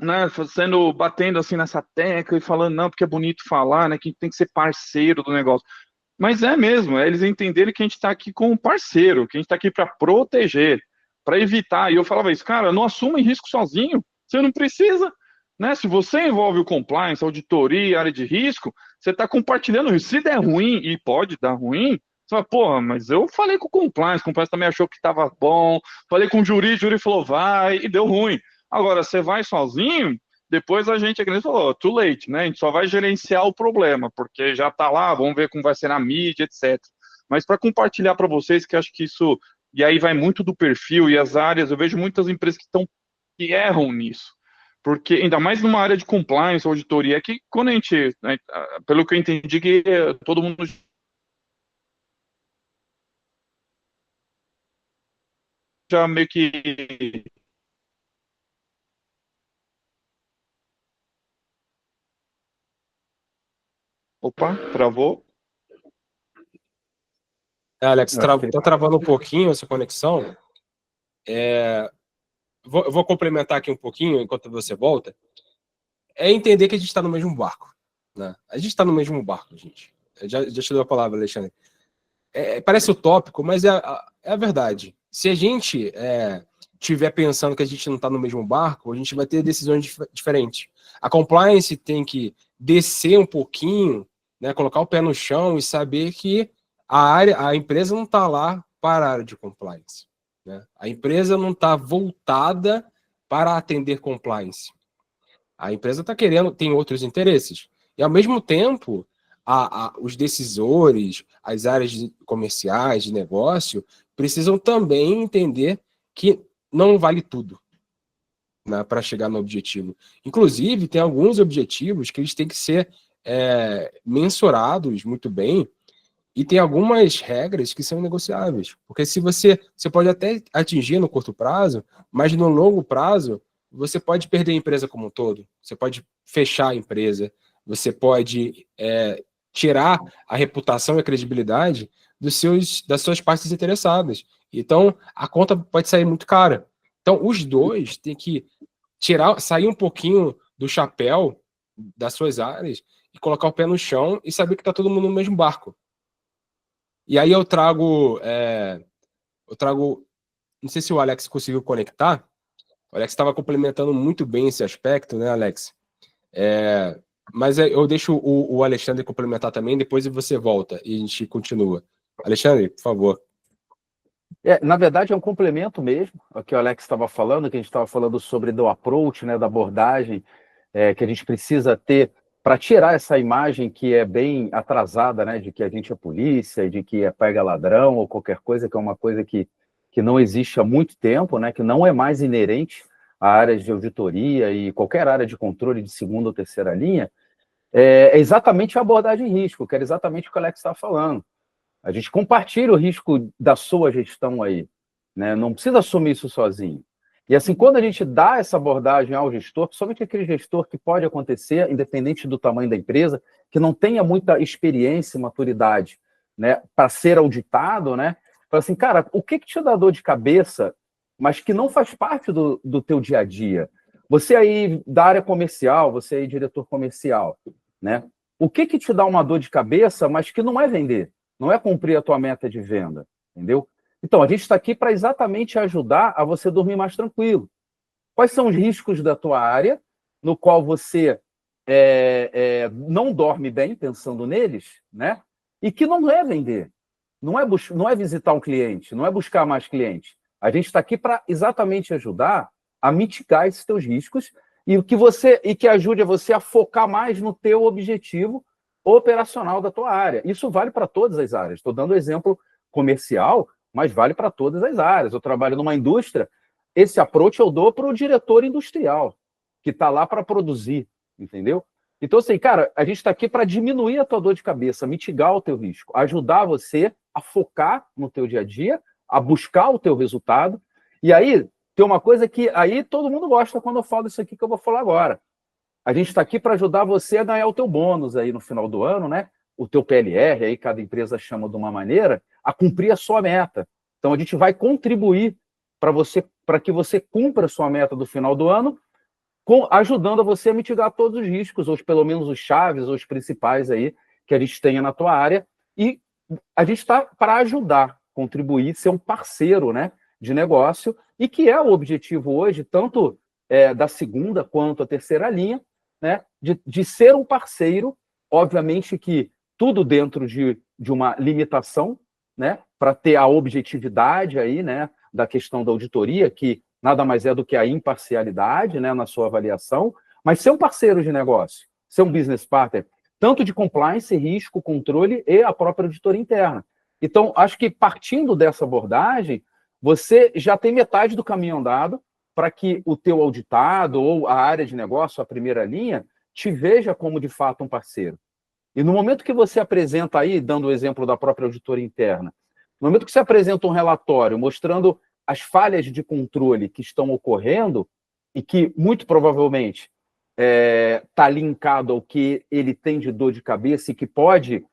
Speaker 3: né, sendo, batendo assim nessa tecla e falando, não, porque é bonito falar, né, que a gente tem que ser parceiro do negócio. Mas é mesmo, eles entenderem que a gente está aqui como parceiro, que a gente está aqui para proteger, para evitar. E eu falava isso, cara, não assuma risco sozinho, você não precisa. Né? Se você envolve o compliance, auditoria, área de risco, você está compartilhando isso. Se der ruim, e pode dar ruim, você fala, porra, mas eu falei com o compliance também achou que estava bom, falei com o júri falou vai, e deu ruim. Agora, você vai sozinho, depois a gente, aqui falou, too late, né? A gente só vai gerenciar o problema, porque já está lá, vamos ver como vai ser na mídia, etc. Mas para compartilhar para vocês, que acho que isso, e aí vai muito do perfil e as áreas, eu vejo muitas empresas que erram nisso. Porque, ainda mais numa área de compliance, auditoria, que quando a gente, né, pelo que eu entendi, que todo mundo já meio que... Opa, travou.
Speaker 1: Alex, tá travando um pouquinho essa conexão. Eu vou complementar aqui um pouquinho, enquanto você volta. É entender que a gente está no mesmo barco. Né? A gente está no mesmo barco, gente. Eu já te dou a palavra, Alexandre. Parece utópico, mas é a verdade. Se a gente estiver pensando que a gente não está no mesmo barco, a gente vai ter decisões diferentes. A compliance tem que descer um pouquinho, né, colocar o pé no chão e saber que a empresa não está lá para a área de compliance. Né? A empresa não está voltada para atender compliance. A empresa está tem outros interesses. E, ao mesmo tempo, os decisores, as áreas comerciais, de negócio, precisam também entender que não vale tudo, né, para chegar no objetivo. Inclusive, tem alguns objetivos que eles têm que ser mensurados muito bem, e tem algumas regras que são negociáveis. Porque se você pode até atingir no curto prazo, mas no longo prazo, você pode perder a empresa como um todo. Você pode fechar a empresa. Você pode tirar a reputação e a credibilidade das suas partes interessadas. Então, a conta pode sair muito cara. Então, os dois têm que sair um pouquinho do chapéu das suas áreas e colocar o pé no chão e saber que está todo mundo no mesmo barco. E aí eu trago, não sei se o Alex conseguiu conectar. O Alex estava complementando muito bem esse aspecto, né, Alex? Mas eu deixo o Alexandre complementar também, depois você volta e a gente continua. Alexandre, por favor.
Speaker 5: Na verdade, é um complemento mesmo, o que o Alex estava falando, que a gente estava falando sobre do approach, né, da abordagem, que a gente precisa ter para tirar essa imagem que é bem atrasada, né, de que a gente é polícia, de que pega ladrão ou qualquer coisa, que é uma coisa que não existe há muito tempo, né, que não é mais inerente à área de auditoria e qualquer área de controle de segunda ou terceira linha, é exatamente a abordagem risco, que era exatamente o que o Alex estava falando. A gente compartilha o risco da sua gestão aí, né? Não precisa assumir isso sozinho. E assim, quando a gente dá essa abordagem ao gestor, principalmente aquele gestor que pode acontecer, independente do tamanho da empresa, que não tenha muita experiência e maturidade, né, para ser auditado, né? Fala assim, cara, o que te dá dor de cabeça, mas que não faz parte do teu dia a dia? Você aí da área comercial, você aí diretor comercial, né? O que te dá uma dor de cabeça, mas que não é vender, não é cumprir a tua meta de venda, entendeu? Então, a gente está aqui para exatamente ajudar a você dormir mais tranquilo. Quais são os riscos da tua área, no qual você não dorme bem pensando neles, né? E que não é vender, não é visitar um cliente, não é buscar mais clientes. A gente está aqui para exatamente ajudar a mitigar esses teus riscos e que ajude você a focar mais no teu objetivo operacional da tua área. Isso vale para todas as áreas. Estou dando exemplo comercial, mas vale para todas as áreas. Eu trabalho numa indústria, esse approach eu dou para o diretor industrial, que está lá para produzir, entendeu? Então, assim, cara, a gente está aqui para diminuir a tua dor de cabeça, mitigar o teu risco, ajudar você a focar no teu dia a dia, a buscar o teu resultado. E aí, tem uma coisa que aí todo mundo gosta quando eu falo isso aqui que eu vou falar agora. A gente está aqui para ajudar você a ganhar o teu bônus aí no final do ano, né? O teu PLR, aí cada empresa chama de uma maneira, a cumprir a sua meta. Então, a gente vai contribuir para que você cumpra a sua meta do final do ano, ajudando a você a mitigar todos os riscos, ou pelo menos os chaves, ou os principais aí que a gente tenha na tua área. E a gente está para ajudar, contribuir, ser um parceiro, né, de negócio, e que é o objetivo hoje, tanto da segunda quanto a terceira linha, né, de ser um parceiro, obviamente que tudo dentro de uma limitação, né, para ter a objetividade aí, né, da questão da auditoria, que nada mais é do que a imparcialidade, né, na sua avaliação, mas ser um parceiro de negócio, ser um business partner, tanto de compliance, risco, controle e a própria auditoria interna. Então, acho que partindo dessa abordagem, você já tem metade do caminho andado para que o teu auditado ou a área de negócio, a primeira linha, te veja como, de fato, um parceiro. E no momento que você apresenta aí, dando o exemplo da própria auditoria interna, no momento que você apresenta um relatório mostrando as falhas de controle que estão ocorrendo e que, muito provavelmente, está linkado ao que ele tem de dor de cabeça e que pode,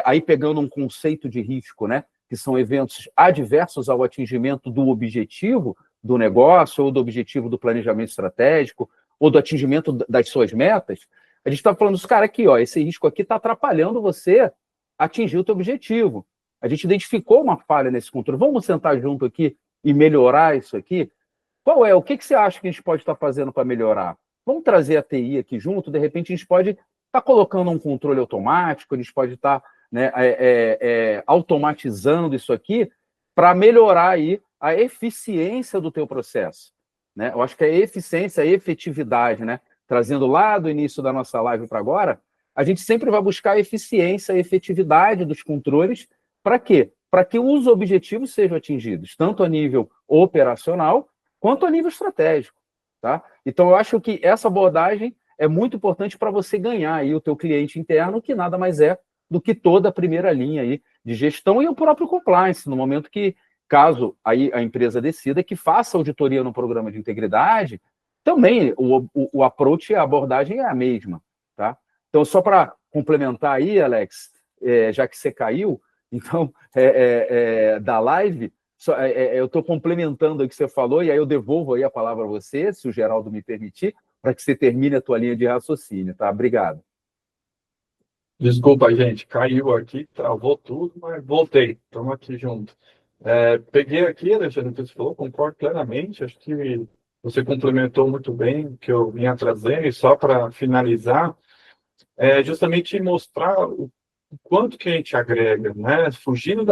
Speaker 5: aí pegando um conceito de risco, né, que são eventos adversos ao atingimento do objetivo do negócio ou do objetivo do planejamento estratégico ou do atingimento das suas metas, a gente está falando dos caras aqui, ó, esse risco aqui está atrapalhando você atingir o teu objetivo. A gente identificou uma falha nesse controle. Vamos sentar junto aqui e melhorar isso aqui? Qual é? O que você acha que a gente pode estar fazendo para melhorar? Vamos trazer a TI aqui junto, de repente a gente pode estar colocando um controle automático, a gente pode estar, né, automatizando isso aqui para melhorar aí a eficiência do teu processo. Né? Eu acho que a eficiência, a efetividade, né? Trazendo lá do início da nossa live para agora, a gente sempre vai buscar a eficiência, a efetividade dos controles. Para quê? Para que os objetivos sejam atingidos, tanto a nível operacional, quanto a nível estratégico. Tá? Então, eu acho que essa abordagem é muito importante para você ganhar aí o teu cliente interno, que nada mais é do que toda a primeira linha aí de gestão e o próprio compliance, no momento que, caso aí a empresa decida que faça auditoria no programa de integridade, também o approach e a abordagem é a mesma. Tá? Então, só para complementar aí, Alex, já que você caiu, então, da live, eu estou complementando o que você falou, e aí eu devolvo aí a palavra a você, se o Geraldo me permitir, para que você termine a tua linha de raciocínio, tá? Obrigado.
Speaker 3: Desculpa, gente, caiu aqui, travou tudo, mas voltei, estamos aqui junto. Peguei aqui, Alexandre, o que você falou, concordo plenamente, acho que você complementou muito bem o que eu vinha trazendo, e só para finalizar, justamente mostrar o quanto que a gente agrega, né? Fugindo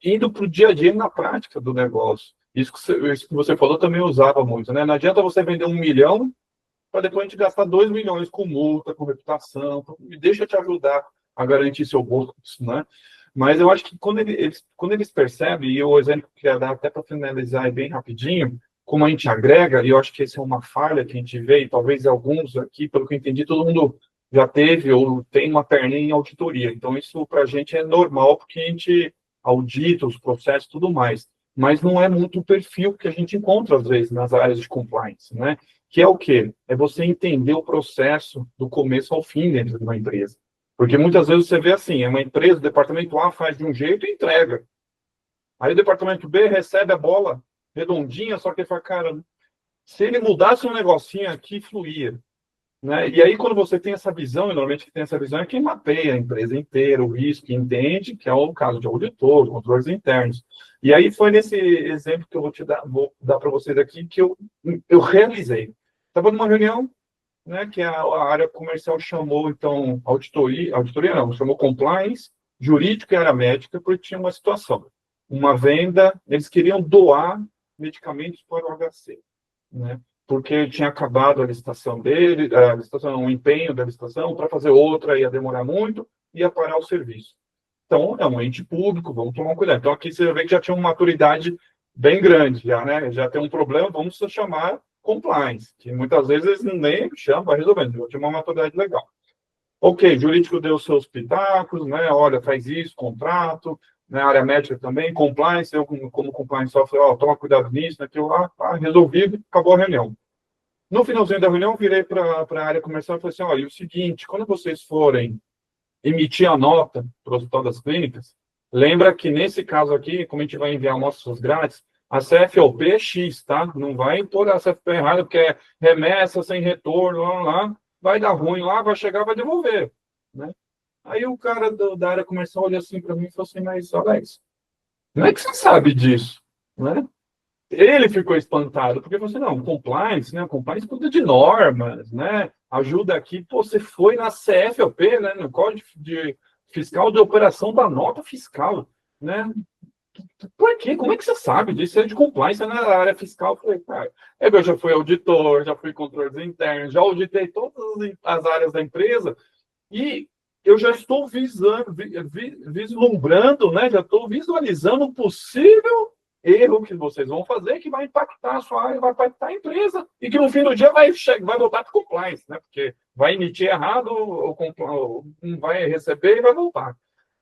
Speaker 3: indo para o dia a dia na prática do negócio. Isso que você falou também usava muito, né? Não adianta você vender 1 milhão para depois a gente gastar 2 milhões com multa, com reputação. Deixa eu te ajudar a garantir seu bolso, né? Mas eu acho que quando eles percebem, e o exemplo que eu queria dar até para finalizar bem rapidinho, como a gente agrega, e eu acho que essa é uma falha que a gente vê, e talvez alguns aqui, pelo que eu entendi, todo mundo já teve ou tem uma perninha em auditoria. Então, isso para a gente é normal, porque a gente audita os processos e tudo mais. Mas não é muito o perfil que a gente encontra, às vezes, nas áreas de compliance, né? Que é o quê? É você entender o processo do começo ao fim dentro de uma empresa. Porque muitas vezes você vê assim, é uma empresa, o departamento A faz de um jeito e entrega. Aí o departamento B recebe a bola redondinha, só que ele fala, cara, se ele mudasse um negocinho aqui, fluía. Né? E aí, quando você tem essa visão, e normalmente quem tem essa visão é quem mapeia a empresa inteira, o risco, entende, que é o caso de auditor, controles internos. E aí foi nesse exemplo que eu vou dar para vocês aqui, que eu realizei. Estava numa reunião, né, que a área comercial chamou, então, auditoria não, chamou compliance, jurídico e área médica, porque tinha uma situação. Uma venda, eles queriam doar medicamentos para o HC. Né? porque tinha acabado a licitação dele, a licitação, o empenho da licitação, para fazer outra ia demorar muito, ia parar o serviço. Então, é um ente público, vamos tomar cuidado. Então, aqui você vê que já tinha uma maturidade bem grande, já, né? Já tem um problema, vamos chamar compliance, que muitas vezes nem chama, vai resolvendo, já tinha uma maturidade legal. Ok, jurídico deu seus pitacos, né? Olha, faz isso, contrato, né? Área médica também, compliance, eu como compliance software, ó, toma cuidado nisso, naquilo lá, tá resolvido, acabou a reunião. No finalzinho da reunião, virei para a área comercial e falei assim, olha, e o seguinte, quando vocês forem emitir a nota para o Hospital das Clínicas, lembra que nesse caso aqui, como a gente vai enviar amostras grátis, a CFOP é X, tá? Não vai pôr a CFP errada, porque é remessa sem retorno, lá, vai dar ruim lá, vai chegar, vai devolver, né? Aí o cara da área comercial olha assim para mim e falou assim, mas Alex, como é que você sabe disso, né? Ele ficou espantado, porque falou assim, não, compliance, né? Compliance cuida de normas, né? Ajuda aqui, pô, você foi na CFOP, né? No Código Fiscal de Operação da Nota Fiscal, né? Por quê? Como é que você sabe disso? É de compliance, na área fiscal. Eu falei, cara, eu já fui auditor, já fui controlador interno, já auditei todas as áreas da empresa e eu já estou vislumbrando, né? Já estou visualizando um possível erro que vocês vão fazer que vai impactar a sua área, vai impactar a empresa e que no fim do dia vai voltar para compliance, né? Porque vai emitir errado, ou não vai receber e vai voltar.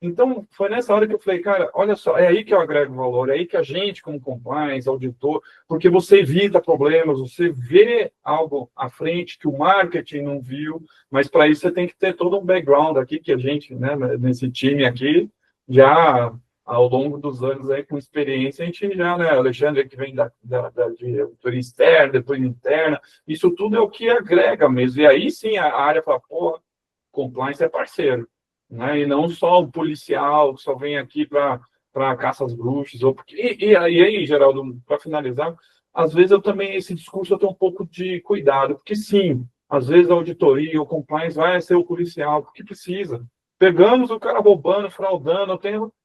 Speaker 3: Então, foi nessa hora que eu falei, cara, olha só, é aí que eu agrego valor, é aí que a gente, como compliance, auditor, porque você evita problemas, você vê algo à frente que o marketing não viu, mas para isso você tem que ter todo um background aqui, que a gente, né, nesse time aqui, já ao longo dos anos aí, com experiência, a gente já, né, Alexandre, que vem de auditoria externa, depois interna, isso tudo é o que agrega mesmo, e aí sim a área fala, pô, compliance é parceiro. Né? E não só o policial que só vem aqui para caça às bruxas. E aí, Geraldo, para finalizar, às vezes eu também, esse discurso eu tenho um pouco de cuidado, porque sim, às vezes a auditoria, o compliance vai ser o policial, porque precisa. Pegamos o cara roubando, fraudando,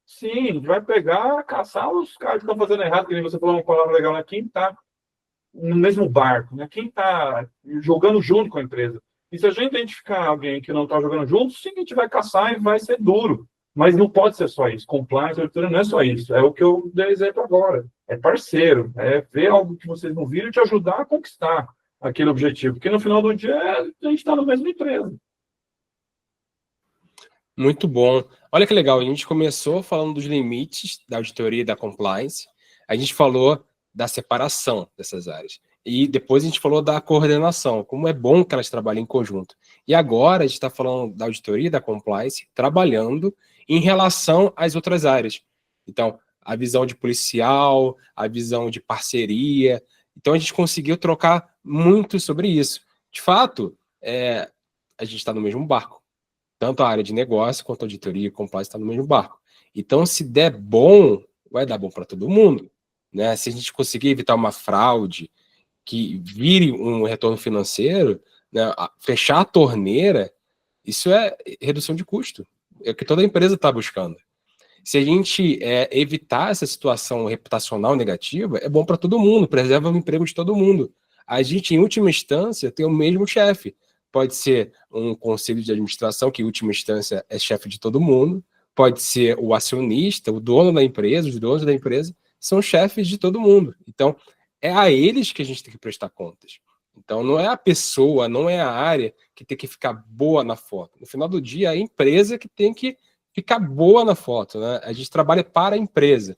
Speaker 3: sim, a gente vai pegar, caçar os caras que estão fazendo errado, que nem você falou uma palavra legal, né? Quem está no mesmo barco, né? Quem está jogando junto com a empresa. E se a gente identificar alguém que não está jogando junto, sim, a gente vai caçar e vai ser duro. Mas não pode ser só isso. Compliance, auditoria não é só isso. É o que eu dei exemplo agora. É parceiro. É ver algo que vocês não viram e te ajudar a conquistar aquele objetivo. Porque no final do dia, a gente está na mesma empresa.
Speaker 1: Muito bom. Olha que legal. A gente começou falando dos limites da auditoria e da compliance. A gente falou da separação dessas áreas. E depois a gente falou da coordenação, como é bom que elas trabalhem em conjunto. E agora a gente está falando da auditoria e da compliance trabalhando em relação às outras áreas. Então, a visão de policial, a visão de parceria. Então, a gente conseguiu trocar muito sobre isso. De fato, a gente está no mesmo barco. Tanto a área de negócio quanto a auditoria e compliance está no mesmo barco. Então, se der bom, vai dar bom para todo mundo. Né? Se a gente conseguir evitar uma fraude, que vire um retorno financeiro, né, fechar a torneira, isso é redução de custo. É o que toda empresa está buscando. Se a gente evitar essa situação reputacional negativa, é bom para todo mundo, preserva o emprego de todo mundo. A gente, em última instância, tem o mesmo chefe. Pode ser um conselho de administração, que em última instância é chefe de todo mundo, pode ser o acionista, o dono da empresa, os donos da empresa, são chefes de todo mundo. Então, é a eles que a gente tem que prestar contas. Então, não é a pessoa, não é a área que tem que ficar boa na foto. No final do dia, é a empresa que tem que ficar boa na foto. Né? A gente trabalha para a empresa,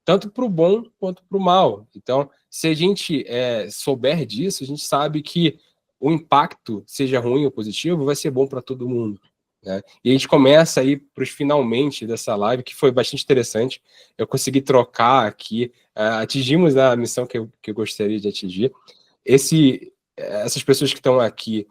Speaker 1: tanto para o bom quanto para o mal. Então, se a gente souber disso, a gente sabe que o impacto, seja ruim ou positivo, vai ser bom para todo mundo. Né? E a gente começa aí para os finalmente dessa live, que foi bastante interessante. Eu consegui trocar aqui, atingimos a missão que eu gostaria de atingir. Essas pessoas que estão aqui,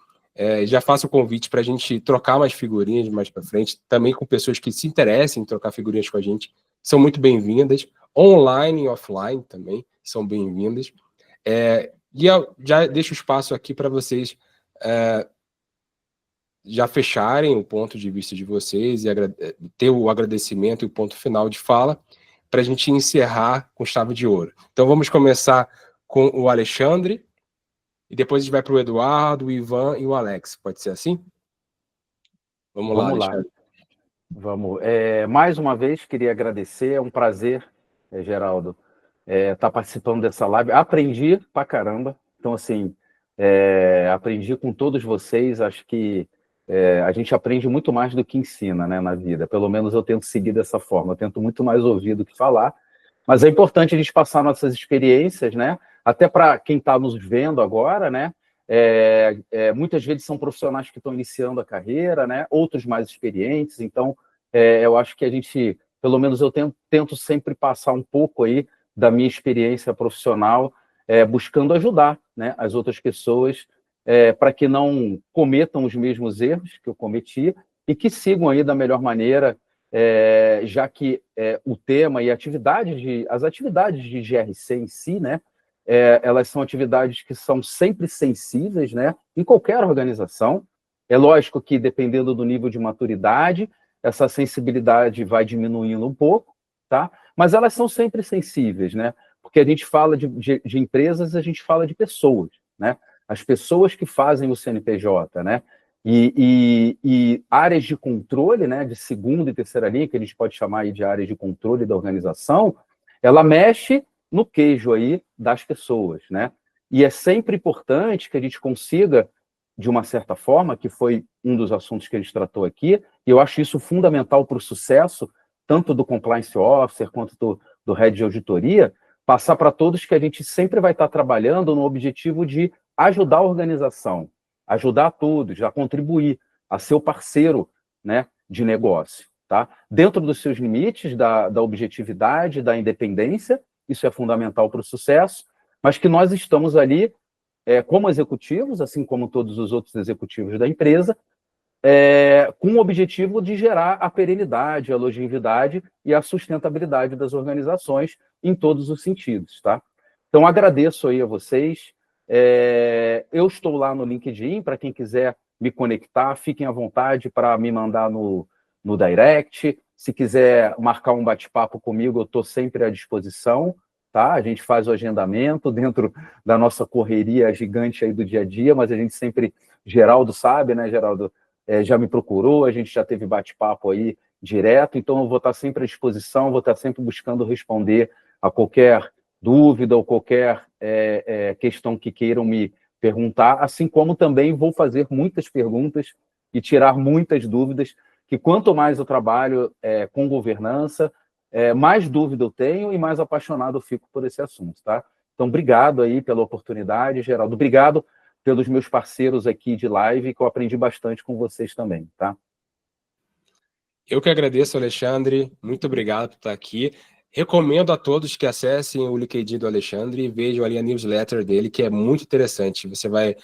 Speaker 1: já faço o convite para a gente trocar mais figurinhas mais para frente, também com pessoas que se interessem em trocar figurinhas com a gente, são muito bem-vindas. Online e offline também são bem-vindas. E eu já deixo espaço aqui para vocês já fecharem o ponto de vista de vocês e ter o agradecimento e o ponto final de fala para a gente encerrar com chave de ouro. Então vamos começar com o Alexandre. e depois a gente vai para o Eduardo, o Ivan e o Alex. Pode ser assim? Vamos lá, Alexandre.
Speaker 5: Vamos. Mais uma vez, queria agradecer, é um prazer, Geraldo, estar participando dessa live. Aprendi pra caramba, então, assim, aprendi com todos vocês, acho que a gente aprende muito mais do que ensina, né, na vida, pelo menos eu tento seguir dessa forma, eu tento muito mais ouvir do que falar, mas é importante a gente passar nossas experiências, né, até para quem está nos vendo agora, né, muitas vezes são profissionais que estão iniciando a carreira, né? Outros mais experientes, então eu acho que a gente, pelo menos eu tento sempre passar um pouco aí da minha experiência profissional, buscando ajudar, né, as outras pessoas para que não cometam os mesmos erros que eu cometi e que sigam aí da melhor maneira, já que o tema e as atividades de GRC em si, né, elas são atividades que são sempre sensíveis, né, em qualquer organização. É lógico que, dependendo do nível de maturidade, essa sensibilidade vai diminuindo um pouco, tá? Mas elas são sempre sensíveis, né? Porque a gente fala de empresas, a gente fala de pessoas, né? As pessoas que fazem o CNPJ, né? E áreas de controle, né, de segunda e terceira linha, que a gente pode chamar aí de áreas de controle da organização, ela mexe no queijo aí das pessoas, né? E é sempre importante que a gente consiga, de uma certa forma, que foi um dos assuntos que a gente tratou aqui, e eu acho isso fundamental para o sucesso, tanto do Compliance Officer quanto do Head de Auditoria, passar para todos que a gente sempre vai estar trabalhando no objetivo de ajudar a organização, ajudar a todos, a contribuir, a ser o parceiro, né, de negócio, tá? Dentro dos seus limites, da objetividade, da independência, isso é fundamental para o sucesso, mas que nós estamos ali como executivos, assim como todos os outros executivos da empresa, com o objetivo de gerar a perenidade, a longevidade e a sustentabilidade das organizações em todos os sentidos, tá? Então, agradeço aí a vocês. Eu estou lá no LinkedIn, para quem quiser me conectar, fiquem à vontade para me mandar no direct. Se quiser marcar um bate-papo comigo, eu estou sempre à disposição, tá? A gente faz o agendamento dentro da nossa correria gigante aí do dia a dia, mas a gente sempre, Geraldo sabe, né, Geraldo? Já me procurou, a gente já teve bate-papo aí direto, então eu vou estar sempre à disposição, vou estar sempre buscando responder a qualquer dúvida ou qualquer questão que queiram me perguntar, assim como também vou fazer muitas perguntas e tirar muitas dúvidas, que quanto mais eu trabalho com governança, mais dúvida eu tenho e mais apaixonado eu fico por esse assunto, tá? Então, obrigado aí pela oportunidade, Geraldo. Obrigado pelos meus parceiros aqui de live, que eu aprendi bastante com vocês também, tá?
Speaker 1: Eu que agradeço, Alexandre. Muito obrigado por estar aqui. Recomendo a todos que acessem o LinkedIn do Alexandre e vejam ali a newsletter dele, que é muito interessante. Você vai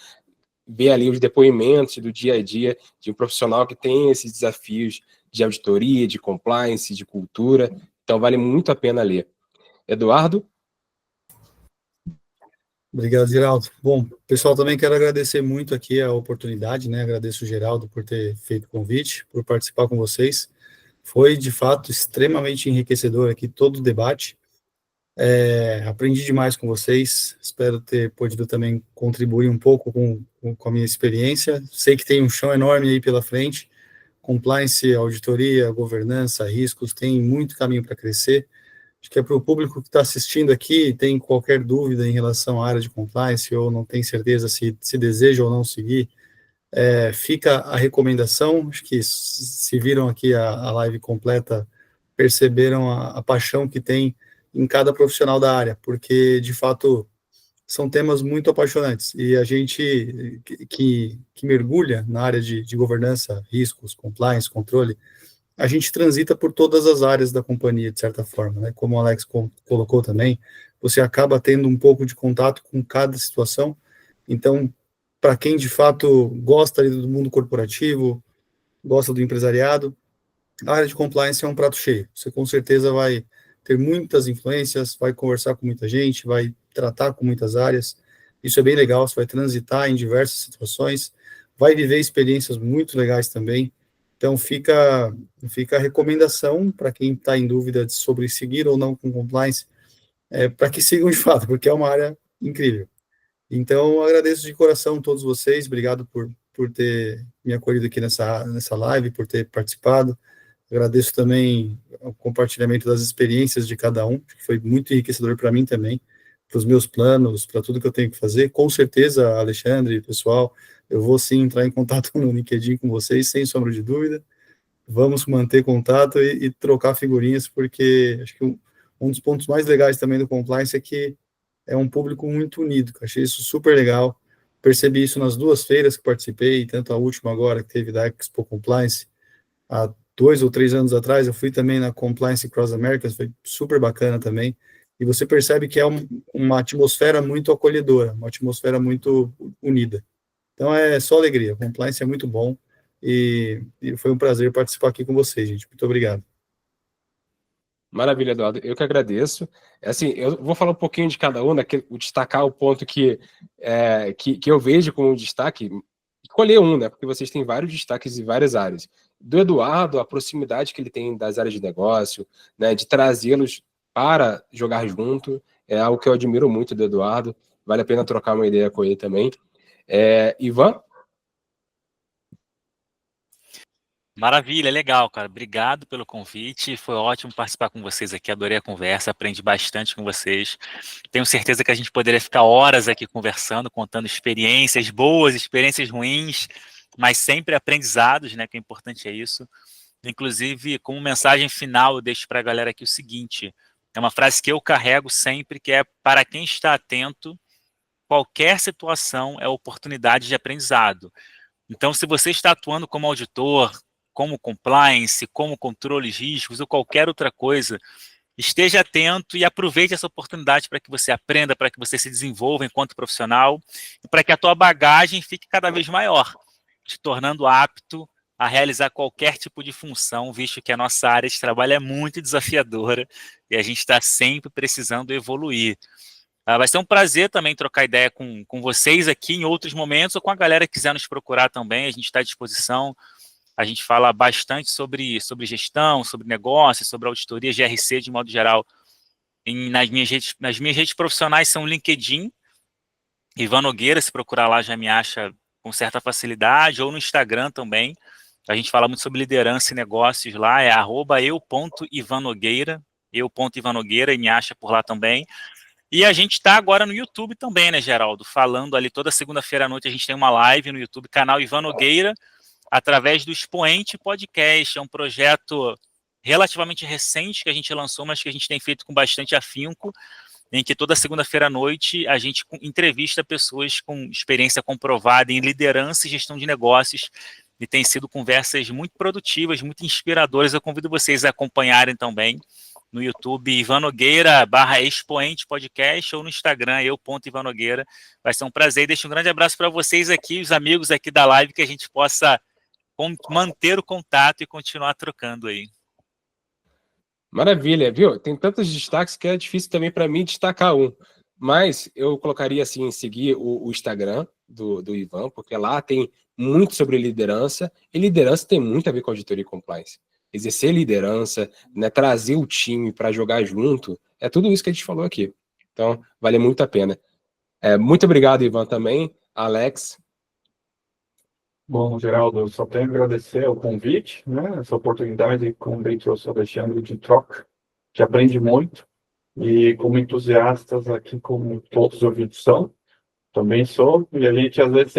Speaker 1: ver ali os depoimentos do dia a dia de um profissional que tem esses desafios de auditoria, de compliance, de cultura. Então, vale muito a pena ler. Eduardo?
Speaker 4: Obrigado, Geraldo. Bom, pessoal, também quero agradecer muito aqui a oportunidade, né? Agradeço o Geraldo por ter feito o convite, por participar com vocês. Foi, de fato, extremamente enriquecedor aqui todo o debate. Aprendi demais com vocês, espero ter podido também contribuir um pouco com a minha experiência. Sei que tem um chão enorme aí pela frente, compliance, auditoria, governança, riscos, tem muito caminho para crescer. Acho que é para o público que está assistindo aqui, tem qualquer dúvida em relação à área de compliance ou não tem certeza se deseja ou não seguir, fica a recomendação. Acho que se viram aqui a live completa, perceberam a paixão que tem em cada profissional da área, porque, de fato, são temas muito apaixonantes, e a gente que mergulha na área de governança, riscos, compliance, controle, a gente transita por todas as áreas da companhia, de certa forma, né? Como o Alex colocou também, você acaba tendo um pouco de contato com cada situação. Então, para quem de fato gosta ali do mundo corporativo, gosta do empresariado, a área de compliance é um prato cheio. Você com certeza vai ter muitas influências, vai conversar com muita gente, vai tratar com muitas áreas. Isso é bem legal, você vai transitar em diversas situações, vai viver experiências muito legais também. Então, fica a recomendação para quem está em dúvida sobre seguir ou não com compliance, para que sigam de fato, porque é uma área incrível. Então, agradeço de coração a todos vocês, obrigado por ter me acolhido aqui nessa live, por ter participado. Agradeço também o compartilhamento das experiências de cada um, que foi muito enriquecedor para mim também, para os meus planos, para tudo que eu tenho que fazer. Com certeza, Alexandre, pessoal, eu vou sim entrar em contato no LinkedIn com vocês, sem sombra de dúvida. Vamos manter contato e trocar figurinhas, porque acho que um dos pontos mais legais também do compliance é que é um público muito unido. Achei isso super legal. Percebi isso nas 2 feiras que participei, tanto a última agora, que teve da Expo Compliance, há 2 ou 3 anos atrás, eu fui também na Compliance Cross Americas, foi super bacana também, e você percebe que é uma atmosfera muito acolhedora, uma atmosfera muito unida. Então, é só alegria, Compliance é muito bom, e foi um prazer participar aqui com vocês, gente. Muito obrigado.
Speaker 1: Maravilha, Eduardo. Eu que agradeço. Assim, eu vou falar um pouquinho de cada um, destacar o ponto que eu vejo como um destaque, escolher um, né? Porque vocês têm vários destaques em várias áreas. Do Eduardo, a proximidade que ele tem das áreas de negócio, né? De trazê-los para jogar junto, é algo que eu admiro muito do Eduardo. Vale a pena trocar uma ideia com ele também. Ivan?
Speaker 2: Maravilha, legal, cara. Obrigado pelo convite. Foi ótimo participar com vocês aqui. Adorei a conversa, aprendi bastante com vocês. Tenho certeza que a gente poderia ficar horas aqui conversando, contando experiências boas, experiências ruins, mas sempre aprendizados, né? Que é importante é isso. Inclusive, como mensagem final, eu deixo para a galera aqui o seguinte: é uma frase que eu carrego sempre, que é: para quem está atento, qualquer situação é oportunidade de aprendizado. Então, se você está atuando como auditor, como compliance, como controle de riscos ou qualquer outra coisa, esteja atento e aproveite essa oportunidade para que você aprenda, para que você se desenvolva enquanto profissional e para que a tua bagagem fique cada vez maior, te tornando apto a realizar qualquer tipo de função, visto que a nossa área de trabalho é muito desafiadora e a gente está sempre precisando evoluir. Vai ser um prazer também trocar ideia com vocês aqui em outros momentos, ou com a galera que quiser nos procurar também, a gente está à disposição. A gente fala bastante sobre gestão, sobre negócios, sobre auditoria, GRC de modo geral. Nas minhas redes profissionais são LinkedIn, Ivan Nogueira, se procurar lá já me acha com certa facilidade, ou no Instagram também. A gente fala muito sobre liderança e negócios lá, é @eu.ivanogueira, eu.ivanogueira, e me acha por lá também. E a gente está agora no YouTube também, né, Geraldo? Falando ali toda segunda-feira à noite, a gente tem uma live no YouTube, canal Ivan Nogueira, através do Expoente Podcast. É um projeto relativamente recente que a gente lançou, mas que a gente tem feito com bastante afinco, em que toda segunda-feira à noite a gente entrevista pessoas com experiência comprovada em liderança e gestão de negócios, e tem sido conversas muito produtivas, muito inspiradoras. Eu convido vocês a acompanharem também no YouTube, Ivan Nogueira /Expoente Podcast, ou no Instagram, eu.ivanogueira. Vai ser um prazer. Deixo um grande abraço para vocês aqui, os amigos aqui da live, que a gente possa manter o contato e continuar trocando aí.
Speaker 1: Maravilha, viu? Tem tantos destaques que é difícil também para mim destacar um. Mas eu colocaria assim, em seguir o Instagram do Ivan, porque lá tem muito sobre liderança, e liderança tem muito a ver com auditoria e compliance. Exercer liderança, né, trazer o time para jogar junto, é tudo isso que a gente falou aqui. Então, vale muito a pena. Muito obrigado, Ivan, também. Alex.
Speaker 3: Bom, Geraldo, eu só tenho a agradecer o convite, né, essa oportunidade, como bem trouxe o Alexandre, de troca, que aprende muito, e como entusiastas aqui, como todos os ouvintes são, também sou, e a gente às vezes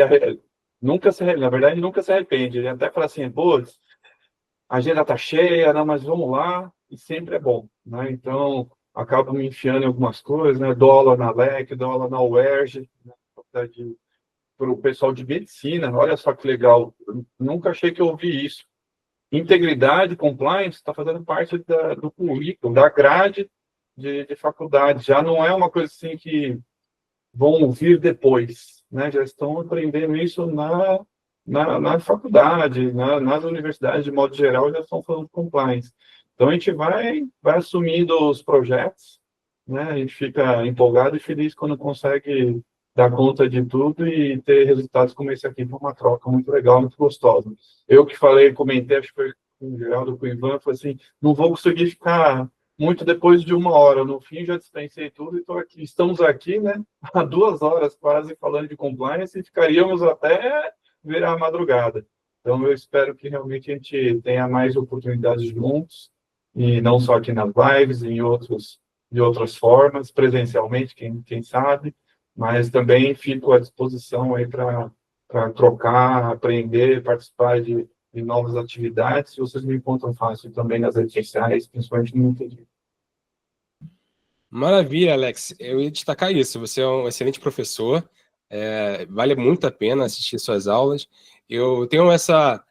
Speaker 3: na verdade, nunca se arrepende, a gente até fala assim, pô, a agenda tá cheia, não, mas vamos lá, e sempre é bom, né, então, acabo me enfiando em algumas coisas, né, dou aula na LEC, dou aula na UERJ, né, para o pessoal de medicina, olha só que legal, eu nunca achei que eu ouvi isso. Integridade, compliance, está fazendo parte do currículo, da grade de faculdade, já não é uma coisa assim que vão ouvir depois, né? Já estão aprendendo isso na faculdade, nas universidades, de modo geral, já estão falando de compliance. Então, a gente vai assumindo os projetos, né? A gente fica empolgado e feliz quando consegue dar conta de tudo e ter resultados como esse aqui, foi uma troca muito legal, muito gostosa. Eu que falei, comentei, acho que foi com o Geraldo, com o Ivan, falei assim, não vou conseguir ficar muito depois de 1 hora. No fim, já dispensei tudo e estou aqui. Estamos aqui, né, há 2 horas quase falando de compliance e ficaríamos até virar a madrugada. Então, eu espero que realmente a gente tenha mais oportunidades juntos, e não só aqui nas lives, de outras formas, presencialmente, quem sabe, mas também fico à disposição aí para trocar, aprender, participar de novas atividades. Vocês me encontram fácil também nas redes sociais, principalmente no LinkedIn.
Speaker 1: Maravilha, Alex. Eu ia destacar isso. Você é um excelente professor. Vale muito a pena assistir suas aulas. Eu tenho essa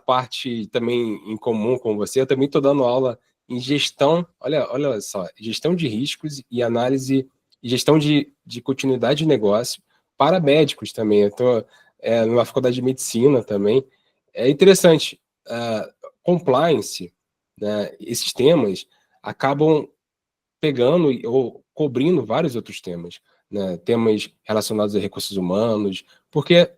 Speaker 1: parte também em comum com você. Eu também estou dando aula em gestão, olha só, gestão de riscos e análise e gestão de continuidade de negócio para médicos também. Eu estou numa faculdade de medicina também. É interessante. Compliance, né, esses temas acabam pegando ou cobrindo vários outros temas, né? Temas relacionados a recursos humanos, porque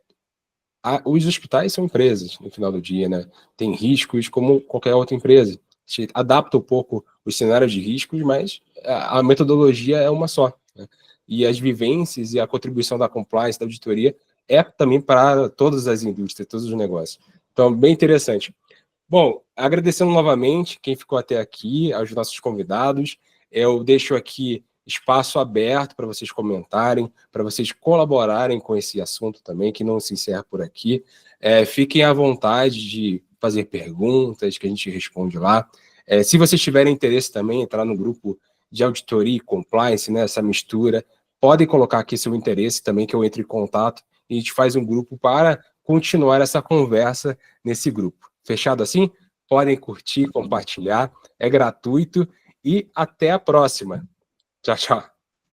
Speaker 1: os hospitais são empresas, no final do dia, né? Tem riscos como qualquer outra empresa. A gente adapta um pouco os cenários de riscos, mas a metodologia é uma só, né? E as vivências e a contribuição da compliance, da auditoria, é também para todas as indústrias, todos os negócios. Então, bem interessante. Bom, agradecendo novamente quem ficou até aqui, aos nossos convidados. Eu deixo aqui espaço aberto para vocês comentarem, para vocês colaborarem com esse assunto também, que não se encerra por aqui. Fiquem à vontade de fazer perguntas, que a gente responde lá. Se vocês tiverem interesse também em entrar no grupo de auditoria e compliance, né, essa mistura, podem colocar aqui seu interesse também, que eu entre em contato e a gente faz um grupo para continuar essa conversa nesse grupo. Fechado assim? Podem curtir, compartilhar, é gratuito e até a próxima. Tchau, tchau.